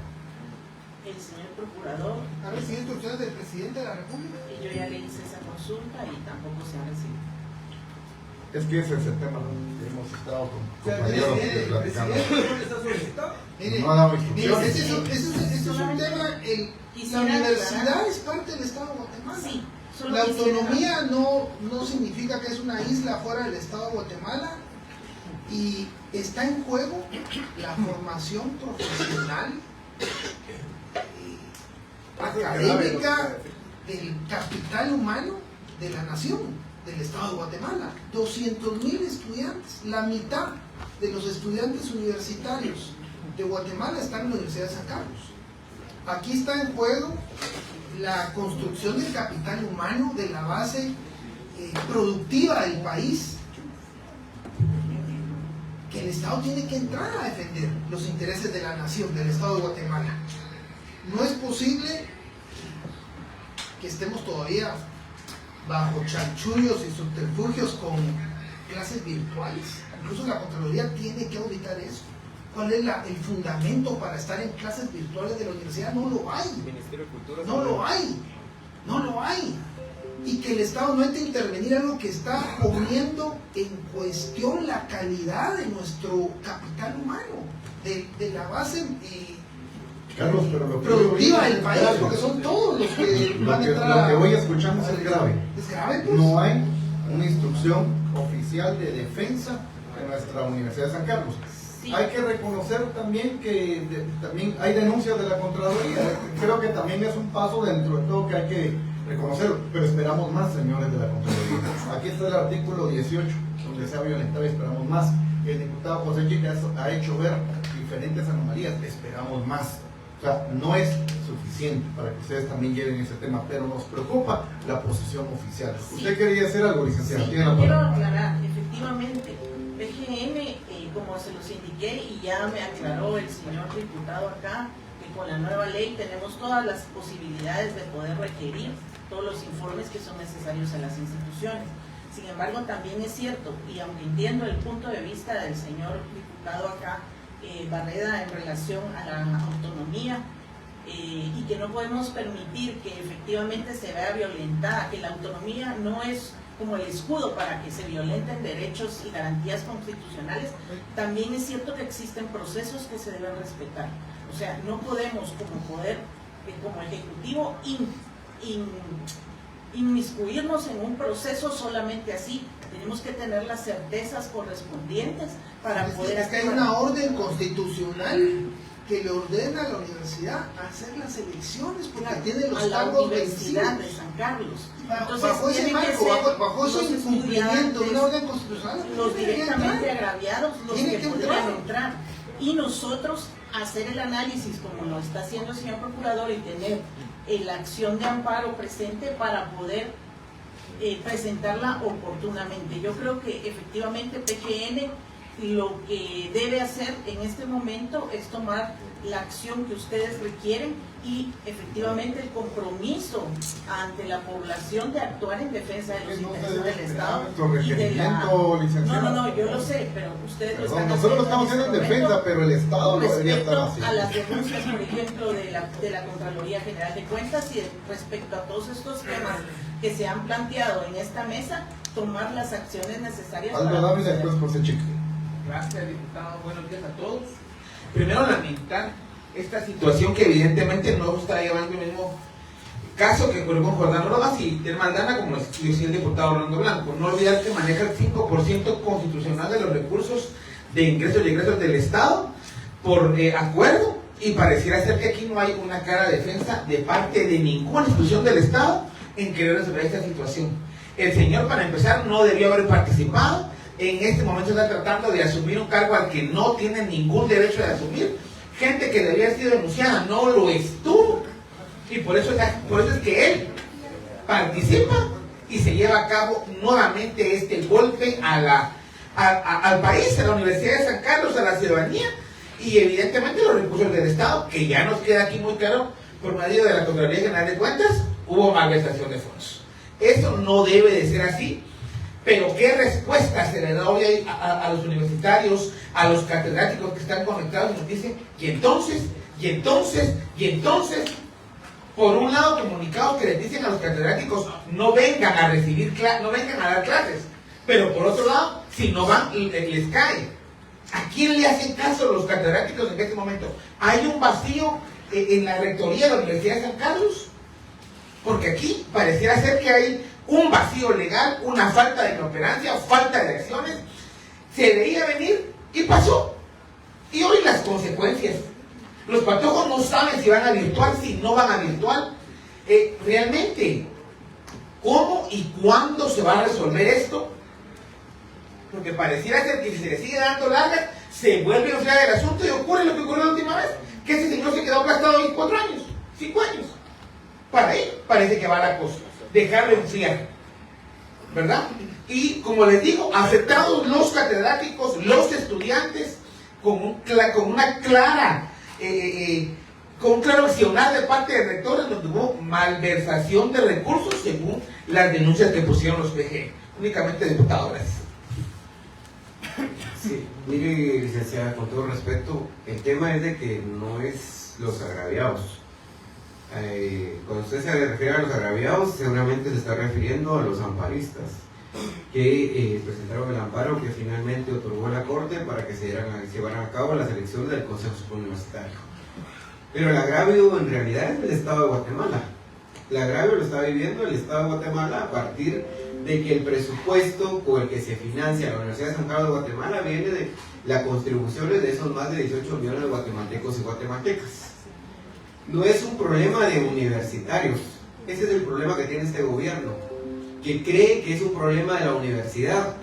El señor procurador, ha recibido instrucciones del presidente de la República? yo ya le hice esa consulta y tampoco se ha recibido. Es que ese es el tema que hemos estado con O sea, compañeros el platicando. presidente no está solicitado. Mire, No ha dado mire, instrucciones. ese es un tema. La universidad es parte del Estado de Guatemala. Sí, solo La quisiera- autonomía no significa que es una isla fuera del Estado de Guatemala, Y está en juego la formación profesional, académica, del capital humano de la nación, del Estado de Guatemala. 200,000 estudiantes, la mitad de los estudiantes universitarios de Guatemala están en la Universidad de San Carlos. Aquí está en juego la construcción del capital humano, de la base productiva del país, que el Estado tiene que entrar a defender los intereses de la nación, del Estado de Guatemala. No es posible que estemos todavía bajo chanchullos y subterfugios con clases virtuales. Incluso la Contraloría tiene que auditar eso. ¿Cuál es el fundamento para estar en clases virtuales de la universidad? No lo hay. Ministerio de Cultura. No lo hay. No lo hay. Y que el Estado no entre a intervenir en algo que está poniendo en cuestión la calidad de nuestro capital humano, de la base Carlos, pero lo que productiva hoy del país, grave. porque son todos los que Lo van a que, entrar lo que a... hoy escuchamos es grave. Es grave, pues. No hay una instrucción oficial de defensa en nuestra Universidad de San Carlos. Sí. Hay que reconocer también que también hay denuncias de la Contraloría. Creo que también es un paso dentro de todo que hay que reconocerlo, pero esperamos más, señores de la Contraloría. Aquí está el artículo 18, donde se ha violentado y esperamos más. El diputado José Chica ha hecho ver diferentes anomalías, esperamos más. O sea, no es suficiente para que ustedes también lleven ese tema, pero nos preocupa la posición oficial. ¿Usted quería decir algo, licenciado? Sí, Tiene la quiero palabra. aclarar, efectivamente, PGN, como se los indiqué y ya me aclaró el señor diputado acá, que con la nueva ley tenemos todas las posibilidades de poder requerir todos los informes que son necesarios a las instituciones. Sin embargo, también es cierto, y aunque entiendo el punto de vista del señor diputado acá, Barreda, en relación a la autonomía, y que no podemos permitir que efectivamente se vea violentada, que la autonomía no es como el escudo para que se violenten derechos y garantías constitucionales. También es cierto que existen procesos que se deben respetar. O sea, no podemos como poder, como ejecutivo, inmiscuirnos en un proceso solamente así. Tenemos que tener las certezas correspondientes para poder Es que hay una orden constitucional que le ordena a la universidad hacer las elecciones porque tiene los a la cargos Universidad vencidos. de San Carlos. Bajo ese tienen que marco, ser bajo ese los incumplimiento de una estudiantes, orden constitucional, los tienen que directamente entrar. agraviados, los Tienen que que podrían entrar. entrar. Y nosotros hacer el análisis, como lo está haciendo el señor procurador, y tener la acción de amparo presente para poder presentarla oportunamente. Yo creo que efectivamente PGN lo que debe hacer en este momento es tomar la acción que ustedes requieren y efectivamente el compromiso ante la población de actuar en defensa de los intereses del Estado y de la... No, yo lo sé, pero ustedes lo están Nosotros lo estamos haciendo haciendo en defensa, pero el Estado lo debería estar respecto haciendo. a las denuncias, por ejemplo, de la Contraloría General de Cuentas y respecto a todos estos temas que se han planteado en esta mesa, tomar las acciones necesarias Aldo Dávila, después José Chica. Gracias, diputado. Buenos días a todos. Primero, lamentar esta situación que evidentemente no está llevando el mismo caso que ocurrió con Jordán Rodas y Ter Maldana, como lo decía el diputado Orlando Blanco. No olvidar que maneja el 5% constitucional de los recursos de ingresos y egresos del Estado por acuerdo, y pareciera ser que aquí no hay una clara defensa de parte de ninguna institución del Estado en querer resolver esta situación. El señor, para empezar, no debió haber participado. En este momento está tratando de asumir un cargo al que no tiene ningún derecho de asumir. Gente que debía haber sido denunciada no lo estuvo. Y por eso es que él participa y se lleva a cabo nuevamente este golpe al país, a la Universidad de San Carlos, a la ciudadanía y evidentemente los recursos del Estado, que ya nos queda aquí muy claro por medio de la Contraloría General de Cuentas, hubo malversación de fondos. Eso no debe de ser así. Pero ¿qué respuesta se le da hoy a los universitarios, a los catedráticos que están conectados y nos dicen que entonces, por un lado comunicados que les dicen a los catedráticos no vengan a recibir no vengan a dar clases, pero por otro lado, si no van, les cae? ¿A quién le hacen caso los catedráticos en este momento? ¿Hay un vacío en la rectoría de la Universidad de San Carlos? Porque aquí pareciera ser que hay un vacío legal, una falta de cooperancia, falta de acciones, Se veía venir y pasó. Y hoy las consecuencias. Los patojos no saben si van a virtual, si no van a virtual. Realmente, ¿cómo y cuándo se va a resolver esto? Porque pareciera ser que si se le sigue dando largas, se vuelve a enfriar el asunto y ocurre lo que ocurrió la última vez, que ese señor se quedó aplastado ahí 4 años, 5 años. Para ahí parece que va la cosa, dejarlo enfriar, ¿verdad? Y como les digo, afectados los catedráticos, los estudiantes, con un claro accionar de parte de rectores donde hubo malversación de recursos según las denuncias que pusieron los PG. Únicamente, diputado, gracias. Sí, mire, licenciada, con todo respeto, el tema es de que no es los agraviados. Cuando usted se refiere a los agraviados, seguramente se está refiriendo a los amparistas que presentaron el amparo que finalmente otorgó la Corte para que se llevaran a cabo las elecciones del Consejo Superior Universitario. Pero el agravio en realidad es del Estado de Guatemala. El agravio lo está viviendo el Estado de Guatemala a partir de que el presupuesto con el que se financia la Universidad de San Carlos de Guatemala viene de las contribuciones de esos más de 18 millones de guatemaltecos y guatemaltecas. No es un problema de universitarios, ese es el problema que tiene este gobierno, que cree que es un problema de la universidad.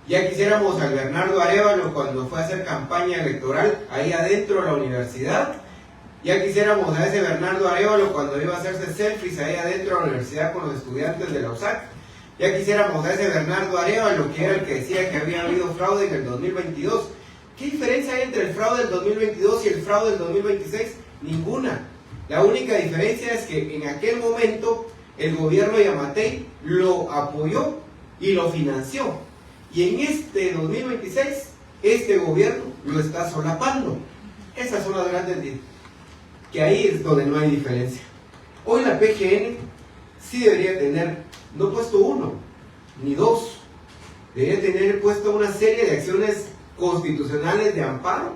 Ya quisiéramos al Bernardo Arévalo cuando fue a hacer campaña electoral ahí adentro de la universidad. Ya quisiéramos a ese Bernardo Arévalo cuando iba a hacerse selfies ahí adentro de la universidad con los estudiantes de la USAC. Ya quisiéramos a ese Bernardo Arévalo que era el que decía que había habido fraude en el 2022. ¿Qué diferencia hay entre el fraude del 2022 y el fraude del 2026? Ninguna. La única diferencia es que en aquel momento el gobierno de Yamatei lo apoyó y lo financió. Y en este 2026, este gobierno lo está solapando. Esas son las grandes que ahí es donde no hay diferencia. Hoy la PGN sí debería tener, no puesto 1, ni 2, debería tener puesto una serie de acciones constitucionales de amparo.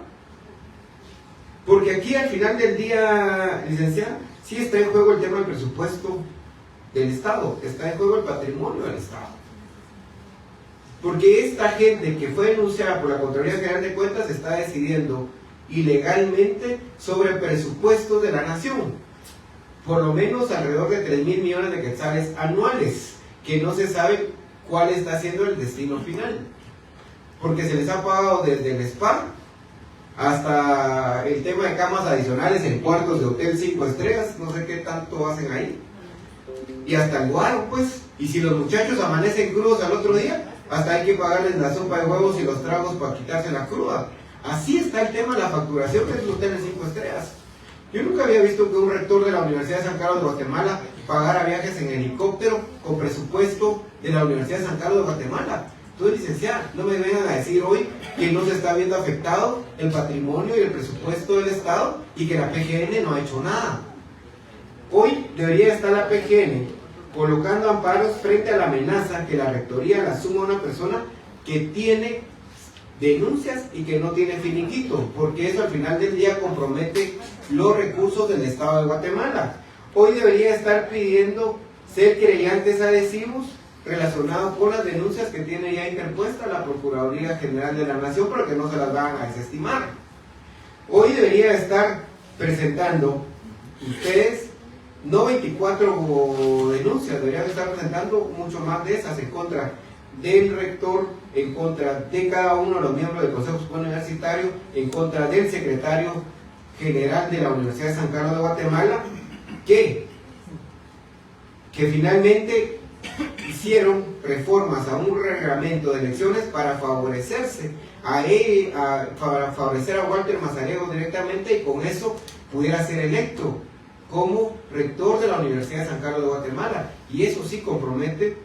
Porque aquí al final del día, licenciada, sí está en juego el tema del presupuesto del Estado, está en juego el patrimonio del Estado. Porque esta gente que fue denunciada por la Contraloría General de Cuentas está decidiendo ilegalmente sobre presupuestos de la nación, por lo menos alrededor de 3,000 millones de quetzales anuales, que no se sabe cuál está siendo el destino final, porque se les ha pagado desde el SPA hasta el tema de camas adicionales en cuartos de hotel 5 estrellas, no sé qué tanto hacen ahí, y hasta el guaro, pues, y si los muchachos amanecen crudos al otro día, hasta hay que pagarles la sopa de huevos y los tragos para quitarse la cruda. Así está el tema de la facturación de los hoteles 5 estrellas. Yo nunca había visto que un rector de la Universidad de San Carlos de Guatemala pagara viajes en helicóptero con presupuesto de la Universidad de San Carlos de Guatemala. Entonces, licenciada, no me vengan a decir hoy que no se está viendo afectado el patrimonio y el presupuesto del Estado y que la PGN no ha hecho nada. Hoy debería estar la PGN colocando amparos frente a la amenaza que la rectoría la suma a una persona que tiene denuncias y que no tiene finiquito, porque eso al final del día compromete los recursos del Estado de Guatemala. Hoy debería estar pidiendo ser querellantes adhesivos relacionados con las denuncias que tiene ya interpuesta la Procuraduría General de la Nación, pero que no se las van a desestimar. Hoy debería estar presentando ustedes no 24 denuncias, deberían estar presentando mucho más de esas en contra del rector, en contra de cada uno de los miembros del Consejo Superior Universitario, en contra del secretario general de la Universidad de San Carlos de Guatemala, que finalmente hicieron reformas a un reglamento de elecciones para favorecerse para favorecer a Walter Mazariegos directamente y con eso pudiera ser electo como rector de la Universidad de San Carlos de Guatemala, y eso sí compromete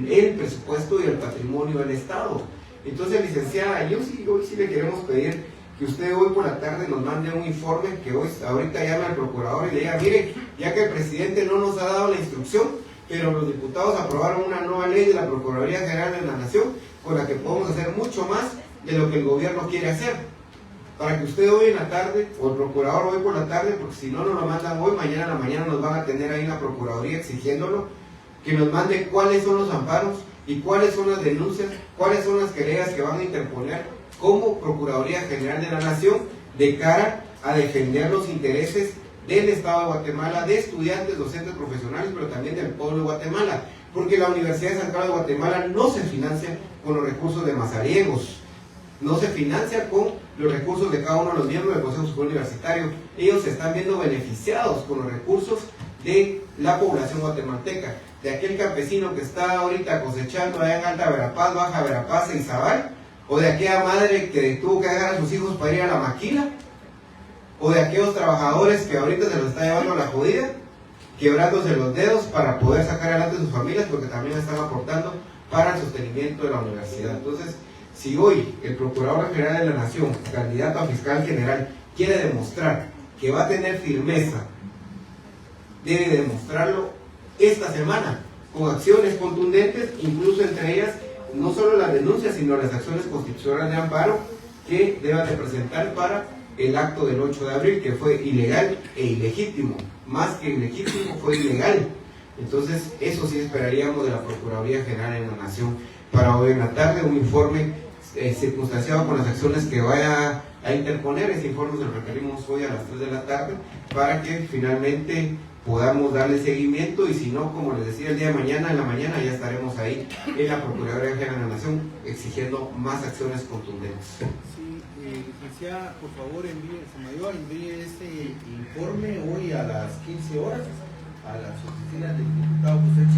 el presupuesto y el patrimonio del Estado. Entonces, licenciada, hoy sí le queremos pedir que usted hoy por la tarde nos mande un informe, que ahorita llame al procurador y le diga, mire, ya que el presidente no nos ha dado la instrucción, pero los diputados aprobaron una nueva ley de la Procuraduría General de la Nación con la que podemos hacer mucho más de lo que el gobierno quiere hacer, para que usted hoy en la tarde, o el procurador hoy por la tarde, porque si no nos lo mandan hoy, mañana en la mañana nos van a tener ahí en la Procuraduría exigiéndolo, que nos mande cuáles son los amparos y cuáles son las denuncias, cuáles son las querellas que van a interponer como Procuraduría General de la Nación de cara a defender los intereses del Estado de Guatemala, de estudiantes, docentes profesionales, pero también del pueblo de Guatemala, porque la Universidad de San Carlos de Guatemala no se financia con los recursos de mazariegos, no se financia con los recursos de cada uno de los miembros del Consejo Superior Universitario. Ellos se están viendo beneficiados con los recursos de la población guatemalteca, de aquel campesino que está ahorita cosechando allá en Alta Verapaz, Baja Verapaz e Izabal, o de aquella madre que tuvo que dejar a sus hijos para ir a la maquila, o de aquellos trabajadores que ahorita se los está llevando a la jodida, quebrándose los dedos para poder sacar adelante a sus familias, porque también están aportando para el sostenimiento de la universidad. Entonces, si hoy el Procurador General de la Nación, candidato a fiscal general, quiere demostrar que va a tener firmeza, debe demostrarlo esta semana, con acciones contundentes, incluso entre ellas, no solo las denuncias, sino las acciones constitucionales de amparo que deban de presentar para el acto del 8 de abril, que fue ilegal e ilegítimo, más que ilegítimo, fue ilegal. Entonces, eso sí esperaríamos de la Procuraduría General de la Nación para hoy en la tarde, un informe circunstanciado con las acciones que vaya a interponer. Ese informe se lo requerimos hoy a las 3 de la tarde para que finalmente podamos darle seguimiento, y si no, como les decía, el día de mañana, en la mañana ya estaremos ahí en la Procuraduría General de la Nación exigiendo más acciones contundentes. Sí, licenciada, por favor envíe este informe hoy a las 15 horas a las oficinas del diputado José Chile.